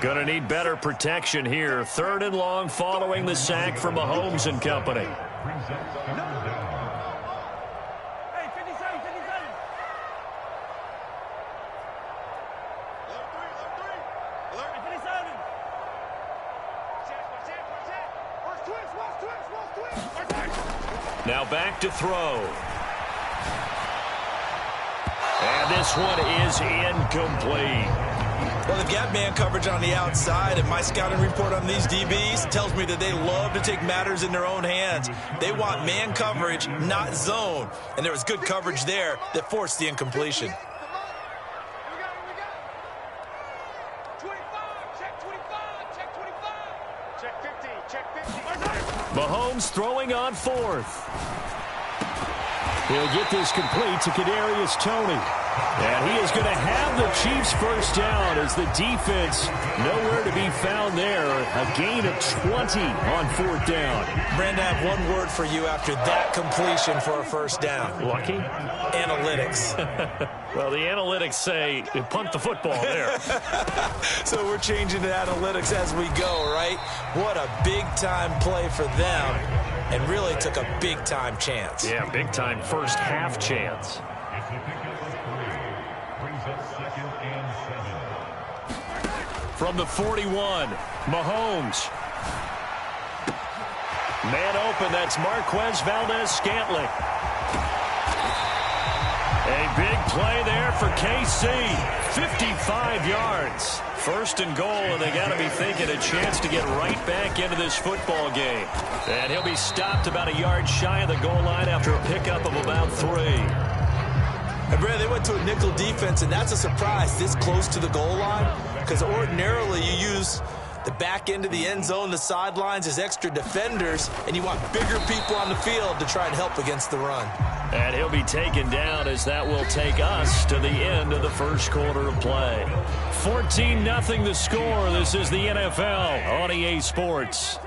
Gonna need better protection here. 3rd and long following the sack from Mahomes and company. Now back to throw. And this one is incomplete. Well, they've got man coverage on the outside, and my scouting report on these DBs tells me that they love to take matters in their own hands. They want man coverage, not zone. And there was good coverage there that forced the incompletion. Mahomes throwing on 4th. He'll get this complete to Kadarius Toney. And he is going to have the Chiefs first down as the defense nowhere to be found there. A gain of 20 on 4th down. Brandon, I have one word for you after that completion for a first down. Lucky? Analytics. Well, the analytics say punt the football there. So we're changing to analytics as we go, right? What a big-time play for them, and really took a big-time chance. Yeah, big-time first half chance. From the 41, Mahomes. Man open, that's Marquez Valdez-Scantling. A big play there for KC. 55 yards. 1st and goal, and they got to be thinking a chance to get right back into this football game. And he'll be stopped about a yard shy of the goal line after a pickup of about 3. And Brad, they went to a nickel defense, and that's a surprise this close to the goal line, because ordinarily you use the back end of the end zone, the sidelines as extra defenders, and you want bigger people on the field to try and help against the run. And he'll be taken down as that will take us to the end of the first quarter of play. 14-0 the score. This is the NFL on EA Sports.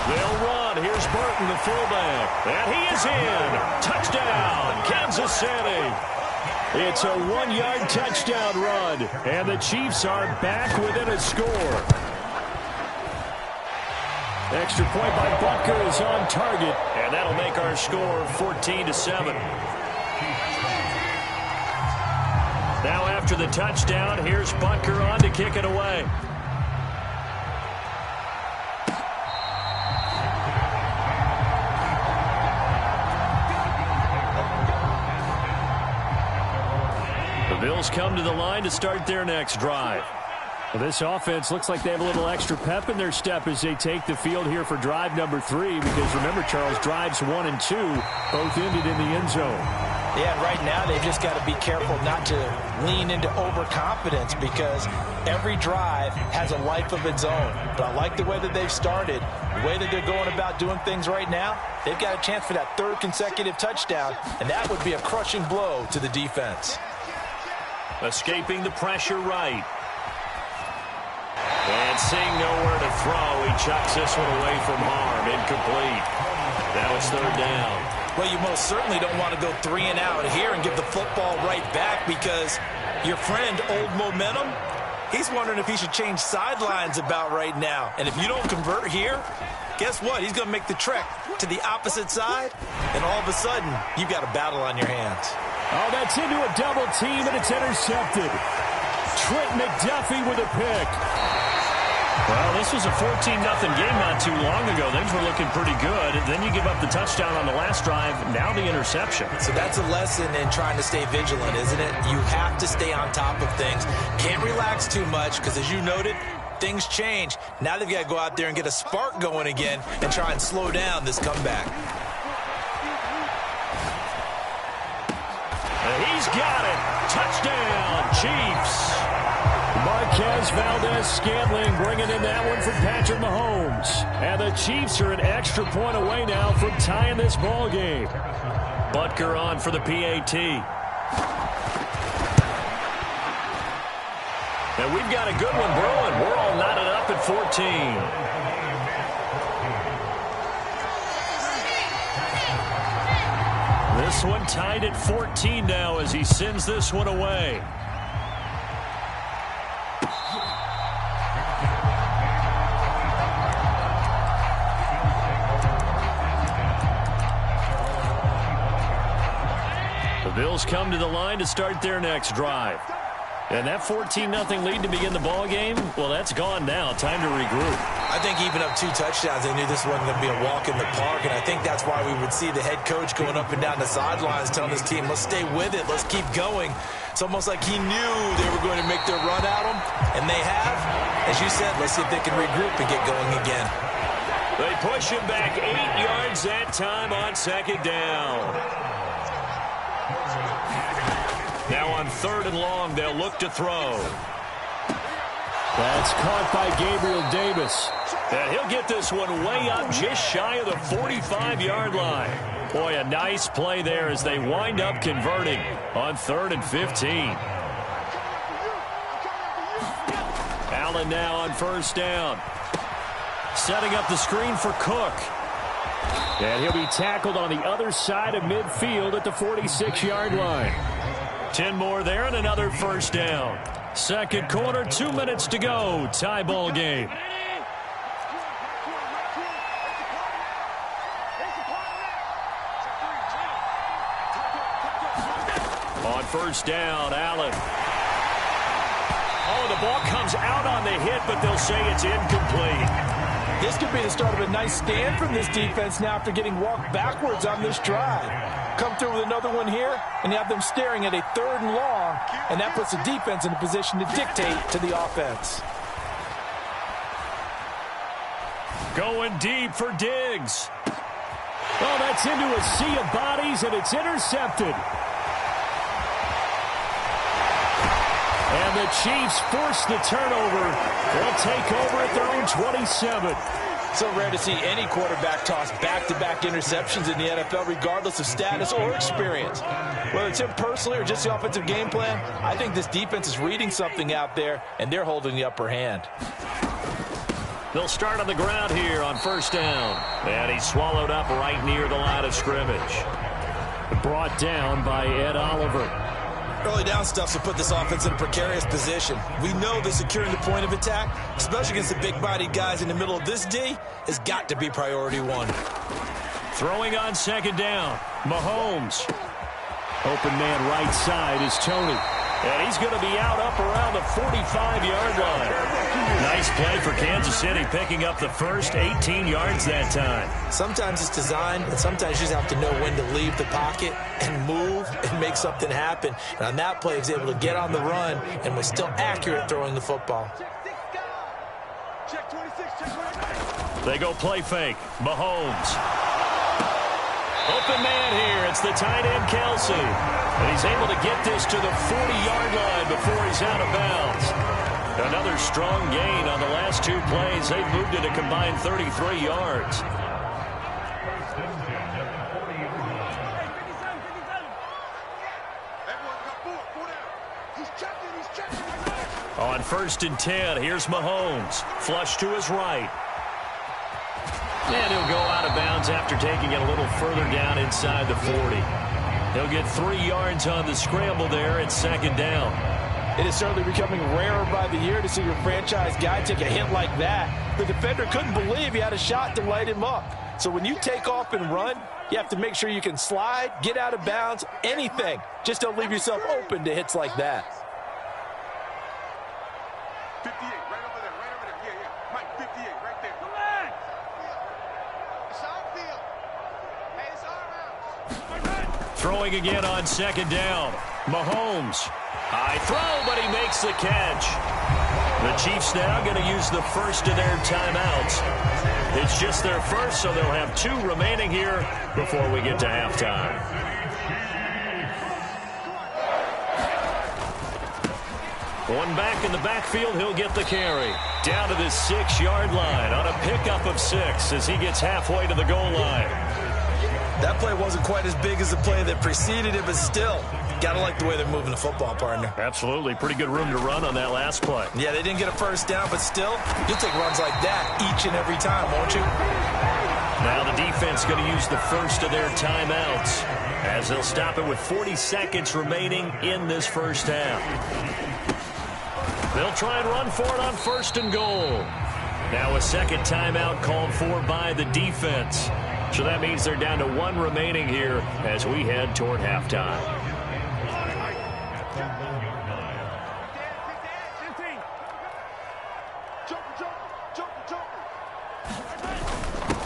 They'll run. Here's Burton, the fullback. And he is in. Touchdown, Kansas City. It's a 1-yard touchdown run. And the Chiefs are back within a score. Extra point by Butker is on target. And that'll make our score 14-7. Now after the touchdown, here's Butker on to kick it away. The Bills come to the line to start their next drive. Well, this offense looks like they have a little extra pep in their step as they take the field here for drive number 3, because remember, Charles, drives 1 and 2 both ended in the end zone. Yeah, and right now they've just got to be careful not to lean into overconfidence, because every drive has a life of its own. But I like the way that they've started, the way that they're going about doing things right now. They've got a chance for that 3rd consecutive touchdown, and that would be a crushing blow to the defense. Escaping the pressure right. And seeing nowhere to throw, he chucks this one away from harm. Incomplete. Now it's 3rd down. Well, you most certainly don't want to go 3 and out here and give the football right back, because your friend, Old Momentum, he's wondering if he should change sidelines about right now. And if you don't convert here, guess what? He's going to make the trek to the opposite side, and all of a sudden, you've got a battle on your hands. Oh, that's into a double team, and it's intercepted. Trent McDuffie with a pick. Well, this was a 14-0 game not too long ago. Things were looking pretty good. Then you give up the touchdown on the last drive. Now the interception. So that's a lesson in trying to stay vigilant, isn't it? You have to stay on top of things. Can't relax too much because, as you noted, things change. Now they've got to go out there and get a spark going again and try and slow down this comeback. He's got it. Touchdown, Chiefs. Marquez Valdez-Scantling bringing in that one from Patrick Mahomes. And the Chiefs are an extra point away now from tying this ball game. Butker on for the PAT. And we've got a good one brewing. We're all knotted up at 14. This one tied at 14 now as he sends this one away. The Bills come to the line to start their next drive. And that 14-0 lead to begin the ball game, well, that's gone now. Time to regroup. I think even up 2 touchdowns, they knew this wasn't going to be a walk in the park, and I think that's why we would see the head coach going up and down the sidelines telling his team, let's stay with it, let's keep going. It's almost like he knew they were going to make their run at him, and they have. As you said, let's see if they can regroup and get going again. They push him back 8 yards that time on second down. Now on 3rd and long, they'll look to throw. That's caught by Gabriel Davis. And he'll get this one way up just shy of the 45-yard line. Boy, a nice play there as they wind up converting on 3rd and 15. Allen now on 1st down. Setting up the screen for Cook. And he'll be tackled on the other side of midfield at the 46-yard line. 10 more there and another 1st down. Second quarter, 2 minutes to go. Tie ball game. On 1st down, Allen. Oh, the ball comes out on the hit, but they'll say it's incomplete. This could be the start of a nice stand from this defense now after getting walked backwards on this drive. Come through with another one here, and you have them staring at a 3rd and long, and that puts the defense in a position to dictate to the offense. Going deep for Diggs. Oh, that's into a sea of bodies, and it's intercepted. And the Chiefs force the turnover. They'll take over at their own 27. So rare to see any quarterback toss back-to-back interceptions in the NFL, regardless of status or experience. Whether it's him personally or just the offensive game plan, I think this defense is reading something out there, and they're holding the upper hand. They'll start on the ground here on 1st down. And he's swallowed up right near the line of scrimmage. Brought down by Ed Oliver. Early down stuff will put this offense in a precarious position. We know that securing the point of attack, especially against the big-bodied guys in the middle of this D, has got to be priority 1. Throwing on 2nd down, Mahomes. Open man right side is Tony. And he's going to be out up around the 45-yard line. Nice play for Kansas City, picking up the first 18 yards that time. Sometimes it's designed, and sometimes you just have to know when to leave the pocket and move and make something happen. And on that play, he was able to get on the run and was still accurate throwing the football. They go play fake. Mahomes. Open man here. It's the tight end, Kelsey. And he's able to get this to the 40-yard line before he's out of bounds. Another strong gain on the last 2 plays. They've moved it a combined 33 yards. On 1st and 10, here's Mahomes. Flush to his right. And he'll go out of bounds after taking it a little further down inside the 40. He'll get 3 yards on the scramble there at 2nd down. It is certainly becoming rarer by the year to see your franchise guy take a hit like that. The defender couldn't believe he had a shot to light him up. So when you take off and run, you have to make sure you can slide, get out of bounds, anything. Just don't leave yourself open to hits like that. 58, right over there, right over there. Yeah, yeah. Mike, 58, right there. Come on! It's our field. Hey, it's our round. Throwing again on second down. Mahomes. High throw, but he makes the catch. The Chiefs now going to use the first of their timeouts. It's just their first, so they'll have 2 remaining here before we get to halftime. One back in the backfield, he'll get the carry. Down to the 6-yard line on a pickup of 6 as he gets halfway to the goal line. That play wasn't quite as big as the play that preceded it, but still, got to like the way they're moving the football, partner. Absolutely. Pretty good room to run on that last play. Yeah, they didn't get a first down, but still, you'll take runs like that each and every time, won't you? Now the defense going to use the first of their timeouts as they'll stop it with 40 seconds remaining in this first half. They'll try and run for it on first and goal. Now a second timeout called for by the defense. So that means they're down to 1 remaining here as we head toward halftime.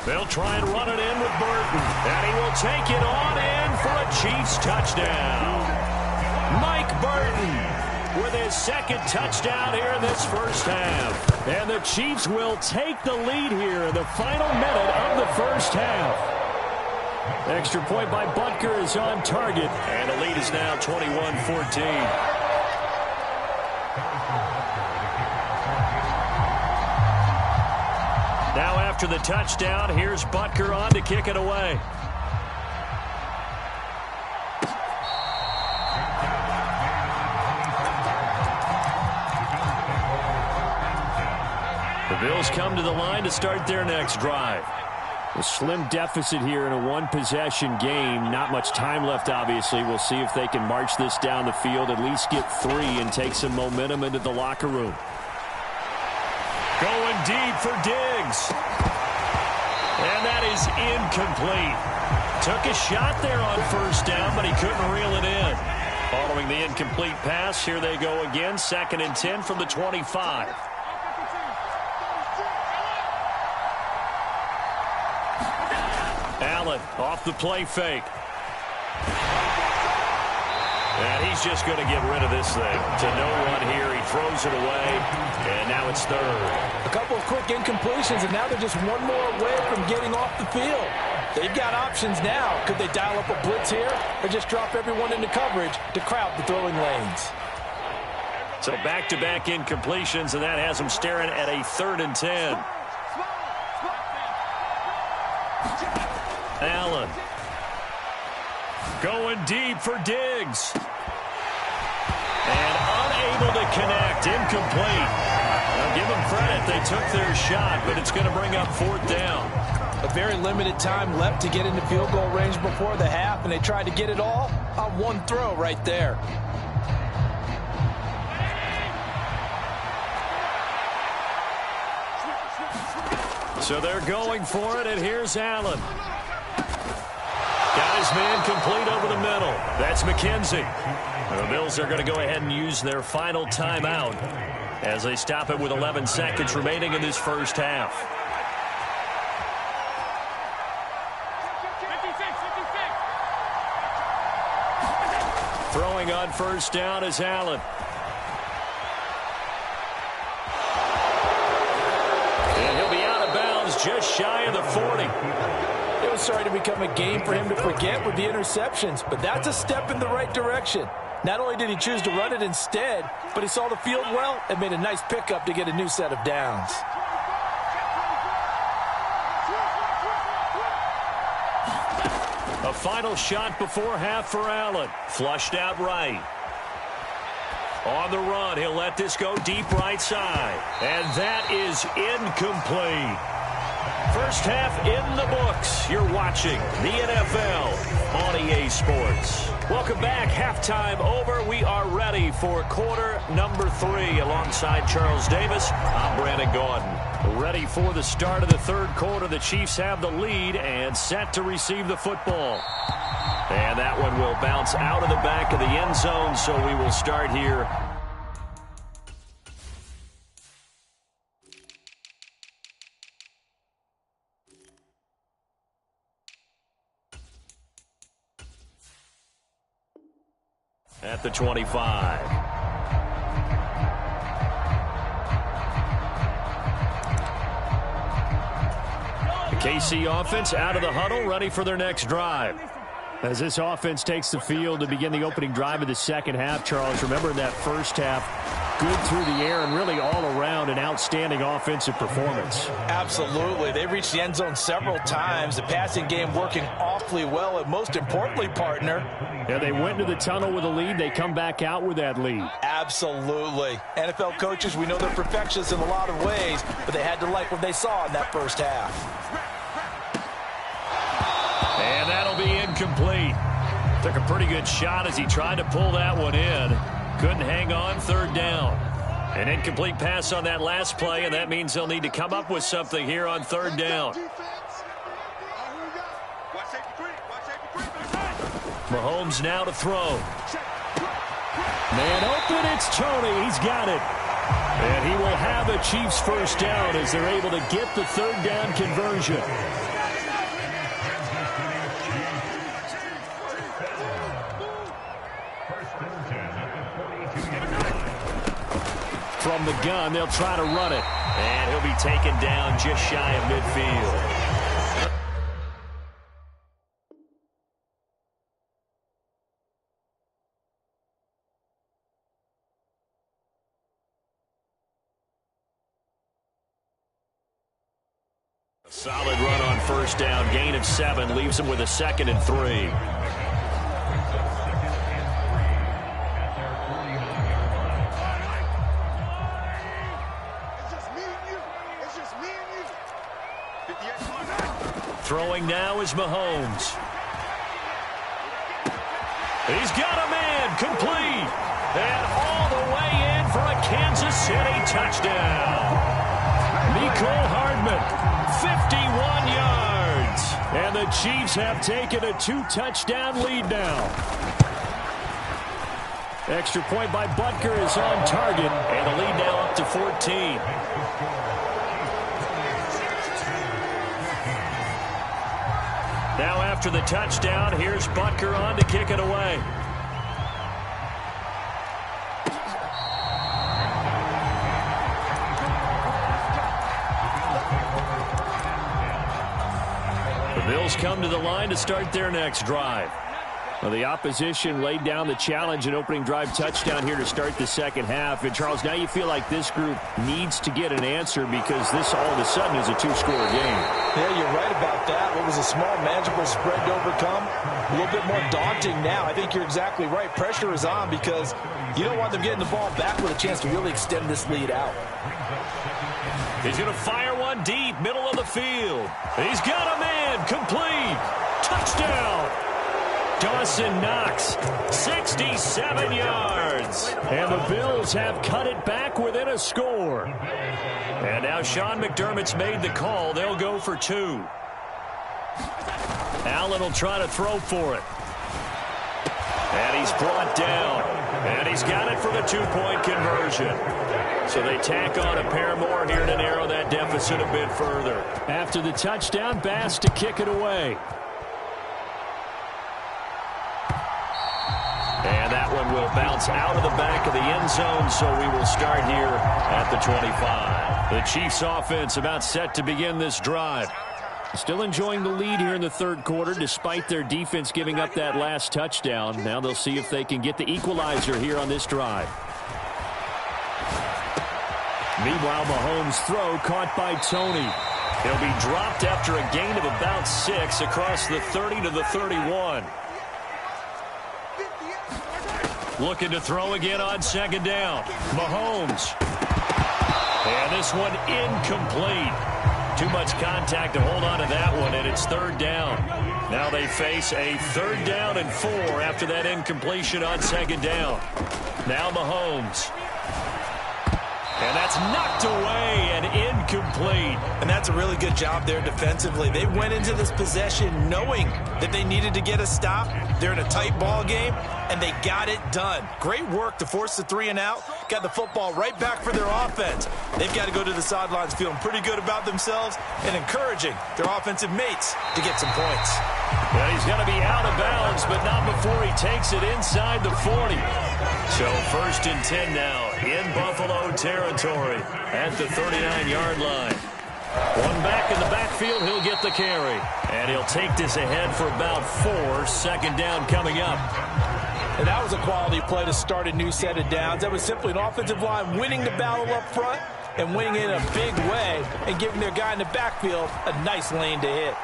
They'll try and run it in with Burton. And he will take it on in for a Chiefs touchdown. Mike Burton with his second touchdown here in this first half. And the Chiefs will take the lead here in the final minute of the first half. Extra point by Butker is on target. And the lead is now 21-14. Now after the touchdown, here's Butker on to kick it away. The Bills come to the line to start their next drive. A slim deficit here in a one-possession game. Not much time left, obviously. We'll see if they can march this down the field, at least get 3 and take some momentum into the locker room. Going deep for Diggs. And that is incomplete. Took a shot there on first down, but he couldn't reel it in. Following the incomplete pass, here they go again. 2nd and 10 from the 25. Allen off the play fake. And he's just going to get rid of this thing. To no one here. He throws it away. And now it's 3rd. A couple of quick incompletions, and now they're just 1 more away from getting off the field. They've got options now. Could they dial up a blitz here or just drop everyone into coverage to crowd the throwing lanes? So back-to-back incompletions, and that has them staring at a 3rd and 10. Allen. Going deep for Diggs. And unable to connect. Incomplete. Now give them credit. They took their shot, but it's going to bring up 4th down. A very limited time left to get into field goal range before the half, and they tried to get it all on 1 throw right there. So they're going for it, and here's Allen. Got his man complete over the middle. That's McKenzie. The Bills are going to go ahead and use their final timeout as they stop it with 11 seconds remaining in this first half. 56. Throwing on first down is Allen. And he'll be out of bounds just shy of the 40. It was starting to become a game for him to forget with the interceptions, but that's a step in the right direction. Not only did he choose to run it instead, but he saw the field well and made a nice pickup to get a new set of downs. A final shot before half for Allen. Flushed out right. On the run, he'll let this go deep right side. And that is incomplete. First half in the books. You're watching the NFL on EA Sports. Welcome back. Halftime over. We are ready for quarter number 3 alongside Charles Davis. I'm Brandon Gaudin. Ready for the start of the third quarter. The Chiefs have the lead and set to receive the football. And that one will bounce out of the back of the end zone, so we will start here. At the 25. The KC offense out of the huddle, ready for their next drive. As this offense takes the field to begin the opening drive of the second half, Charles, remember in that first half, good through the air and really all around an outstanding offensive performance. Absolutely. They reached the end zone several times. The passing game working awfully well, and most importantly, partner. Yeah, they went into the tunnel with a lead. They come back out with that lead. Absolutely. NFL coaches, we know they're perfectionists in a lot of ways, but they had to like what they saw in that first half. And that'll be incomplete. Took a pretty good shot as he tried to pull that one in. Couldn't hang on, third down. An incomplete pass on that last play, and that means they'll need to come up with something here on third down. Mahomes now to throw. Man open, it's Tony. He's got it. And he will have a Chiefs first down as they're able to get the third down conversion. From the gun, they'll try to run it. And he'll be taken down just shy of midfield. A solid run on first down. Gain of 7 leaves them with a 2nd and 3. Throwing now is Mahomes. He's got a man, complete. And all the way in for a Kansas City touchdown. Mecole Hardman, 51 yards. And the Chiefs have taken a 2-touchdown lead now. Extra point by Butker is on target. And the lead now up to 14. Now after the touchdown, here's Butker on to kick it away. The Bills come to the line to start their next drive. Well, the opposition laid down the challenge and opening drive touchdown here to start the second half. And, Charles, now you feel like this group needs to get an answer because this all of a sudden is a 2-score game. Yeah, you're right about that. What was a small, manageable spread to overcome, a little bit more daunting now. I think you're exactly right. Pressure is on because you don't want them getting the ball back with a chance to really extend this lead out. He's going to fire one deep, middle of the field. He's got a man, complete. Touchdown. Dawson Knox, 67 yards. And the Bills have cut it back within a score. And now Sean McDermott's made the call. They'll go for 2. Allen will try to throw for it. And he's brought down. And he's got it for the 2-point conversion. So they tack on a pair more here to narrow that deficit a bit further. After the touchdown, Bass to kick it away. And that one will bounce out of the back of the end zone, so we will start here at the 25. The Chiefs offense about set to begin this drive. Still enjoying the lead here in the third quarter despite their defense giving up that last touchdown. Now they'll see if they can get the equalizer here on this drive. Meanwhile, Mahomes' throw caught by Tony. He'll be dropped after a gain of about 6 across the 30 to the 31. Looking to throw again on second down. Mahomes. And this one incomplete. Too much contact to hold on to that one, and it's third down. Now they face a 3rd down and 4 after that incompletion on 2nd down. Now Mahomes. And that's knocked away and incomplete. And that's a really good job there defensively. They went into this possession knowing that they needed to get a stop. They're in a tight ball game, and they got it done. Great work to force the 3 and out. Got the football right back for their offense. They've got to go to the sidelines feeling pretty good about themselves and encouraging their offensive mates to get some points. Well, he's going to be out of bounds, but not before he takes it inside the 40. So 1st and 10 now in Buffalo territory at the 39-yard line. One back in the backfield, he'll get the carry. And he'll take this ahead for about 4. 2nd down coming up. And that was a quality play to start a new set of downs. That was simply an offensive line winning the battle up front and winning it in a big way and giving their guy in the backfield a nice lane to hit.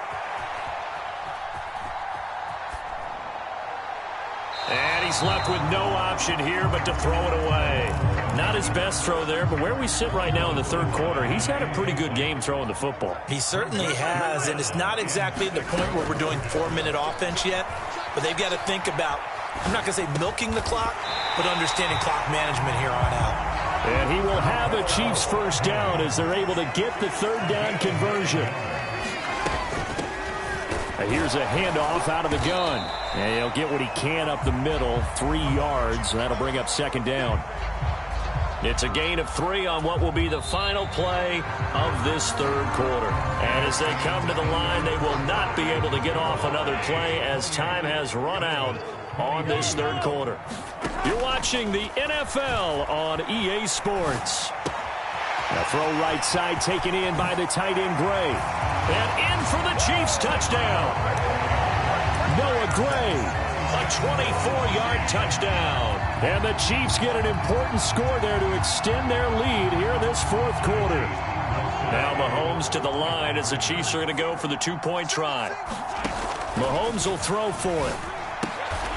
And he's left with no option here but to throw it away. Not his best throw there, but where we sit right now in the 3rd quarter, he's had a pretty good game throwing the football. He certainly has, and it's not exactly at the point where we're doing 4-minute offense yet, but they've got to think about, I'm not going to say milking the clock, but understanding clock management here on out. And he will have a Chiefs 1st down as they're able to get the 3rd down conversion. Here's a handoff out of the gun. And he'll get what he can up the middle, 3 yards. That'll bring up 2nd down. It's a gain of 3 on what will be the final play of this 3rd quarter. And as they come to the line, they will not be able to get off another play as time has run out on this 3rd quarter. You're watching the NFL on EA Sports. A throw right side taken in by the tight end Gray. And in for the Chiefs touchdown. Noah Gray, a 24-yard touchdown. And the Chiefs get an important score there to extend their lead here in this 4th quarter. Now Mahomes to the line as the Chiefs are going to go for the 2-point try. Mahomes will throw for it.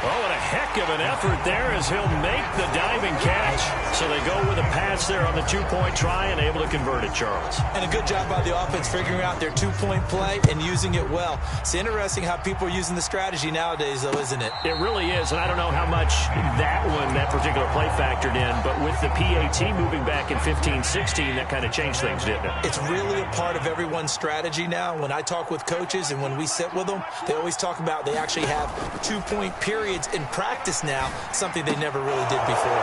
Oh, and a heck of an effort there as he'll make the diving catch. So they go with a pass there on the 2-point try and able to convert it, Charles. And a good job by the offense figuring out their 2-point play and using it well. It's interesting how people are using the strategy nowadays, though, isn't it? It really is, and I don't know how much that particular play factored in, but with the PAT moving back in 15-16, that kind of changed things, didn't it? It's really a part of everyone's strategy now. When I talk with coaches and when we sit with them, they always talk about they actually have 2-point periods in practice now, something they never really did before.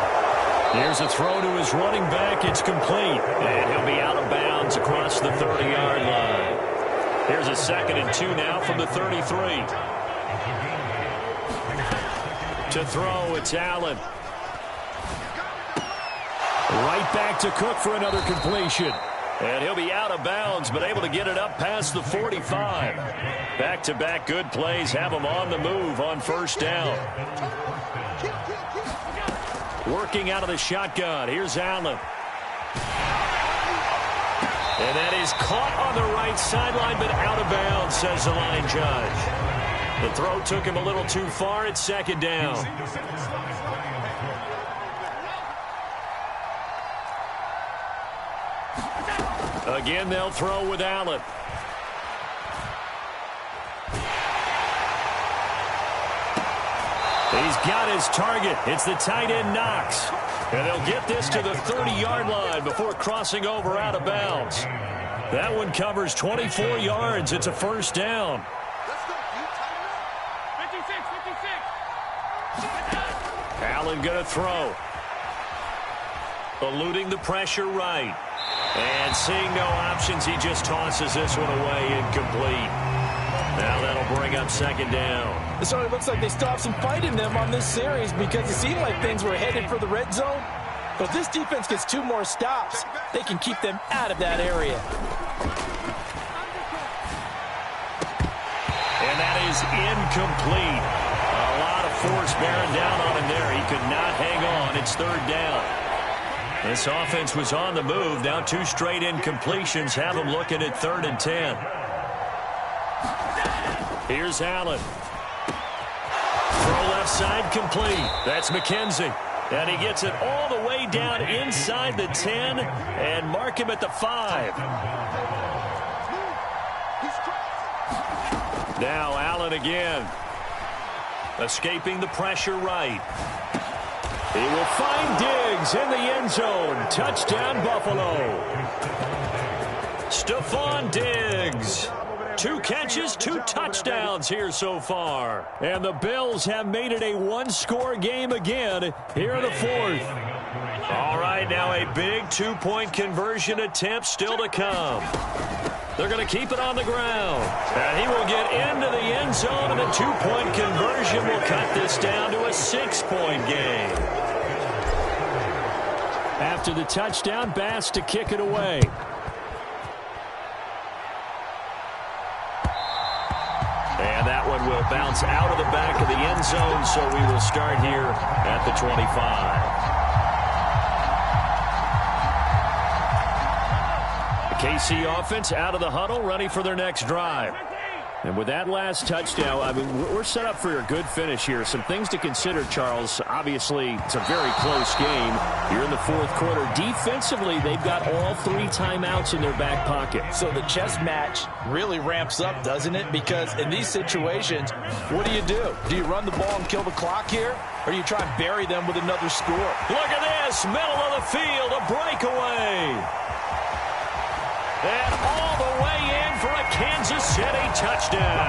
Here's a throw to his running back. It's complete. And he'll be out of bounds across the 30-yard line. Here's a 2nd and 2 now from the 33. To throw, it's Allen. Right back to Cook for another completion. And he'll be out of bounds, but able to get it up past the 45. Back-to-back good plays have him on the move on 1st down. Working out of the shotgun. Here's Allen. And that is caught on the right sideline, but out of bounds, says the line judge. The throw took him a little too far. It's 2nd down. Again, they'll throw with Allen. He's got his target. It's the tight end Knox. And they'll get this to the 30-yard line before crossing over out of bounds. That one covers 24 yards. It's a 1st down. Allen going to throw. Eluding the pressure right. And seeing no options, he just tosses this one away, incomplete. Now that'll bring up 2nd down. It certainly looks like they still have some fight in them on this series because it seemed like things were headed for the red zone. But if this defense gets 2 more stops, they can keep them out of that area. And that is incomplete. A lot of force bearing down on him there. He could not hang on. It's 3rd down. This offense was on the move. Now 2 straight incompletions have them looking at 3rd and 10. Here's Allen. Throw left side complete. That's McKenzie. And he gets it all the way down inside the 10 and mark him at the 5. Now Allen again. Escaping the pressure right. He will find Diggs in the end zone. Touchdown, Buffalo. Stephon Diggs. 2 catches, 2 touchdowns here so far. And the Bills have made it a one-score game again here in the 4th. All right, now a big 2-point conversion attempt still to come. They're going to keep it on the ground. And he will get into the end zone, and the 2-point conversion will cut this down to a 6-point game. After the touchdown, Bass to kick it away. And that one will bounce out of the back of the end zone, so we will start here at the 25. KC offense out of the huddle, ready for their next drive. And with that last touchdown, I mean, we're set up for a good finish here. Some things to consider, Charles. Obviously, it's a very close game. You're in the 4th quarter. Defensively, they've got all 3 timeouts in their back pocket. So the chess match really ramps up, doesn't it? Because in these situations, what do? Do you run the ball and kill the clock here? Or do you try and bury them with another score? Look at this, middle of the field, a breakaway. And all the way in for a Kansas City touchdown.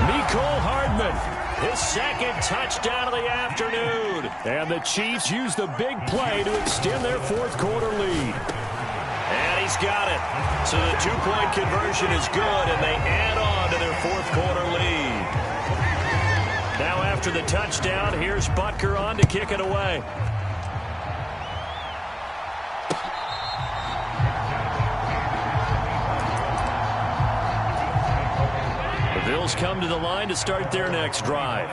Mecole Hardman, his 2nd touchdown of the afternoon. And the Chiefs use the big play to extend their 4th quarter lead. And he's got it. So the 2-point conversion is good, and they add on to their 4th quarter lead. Now after the touchdown, here's Butker on to kick it away. Bills come to the line to start their next drive.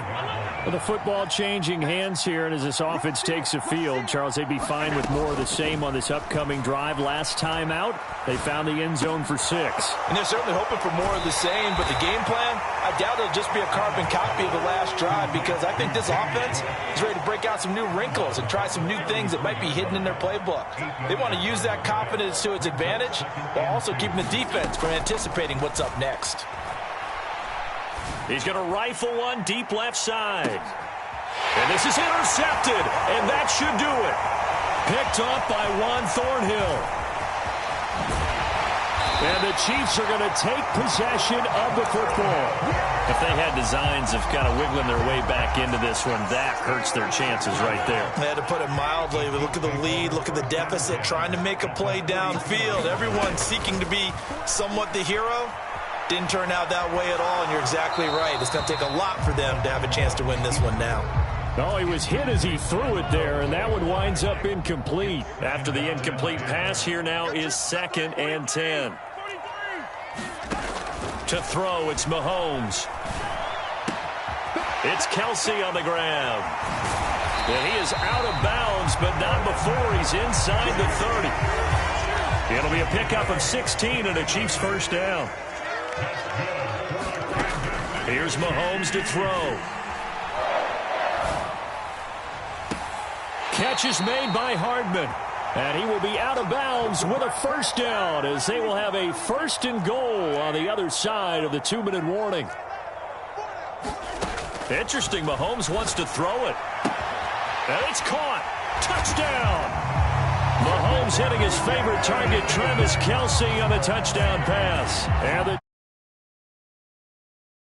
With the football changing hands here, and as this offense takes the field, Charles, they'd be fine with more of the same on this upcoming drive. Last time out, they found the end zone for 6. And they're certainly hoping for more of the same, but the game plan, I doubt it'll just be a carbon copy of the last drive, because I think this offense is ready to break out some new wrinkles and try some new things that might be hidden in their playbook. They want to use that confidence to its advantage while also keeping the defense from anticipating what's up next. He's going to rifle one deep left side. And this is intercepted, and that should do it. Picked off by Juan Thornhill. And the Chiefs are going to take possession of the football. If they had designs of kind of wiggling their way back into this one, that hurts their chances right there. They had to put it mildly. Look at the lead, look at the deficit, trying to make a play downfield. Everyone seeking to be somewhat the hero. Didn't turn out that way at all, and you're exactly right. It's going to take a lot for them to have a chance to win this one now. Oh, he was hit as he threw it there, and that one winds up incomplete. After the incomplete pass, here now is 2nd and 10. To throw, it's Mahomes. It's Kelsey on the ground. And he is out of bounds, but not before he's inside the 30. It'll be a pickup of 16 and a Chiefs first down. Here's Mahomes to throw. Catch is made by Hardman. And he will be out of bounds with a first down, as they will have a 1st and goal on the other side of the 2-minute warning. Interesting, Mahomes wants to throw it. And it's caught. Touchdown! Mahomes hitting his favorite target, Travis Kelce, on the touchdown pass. And the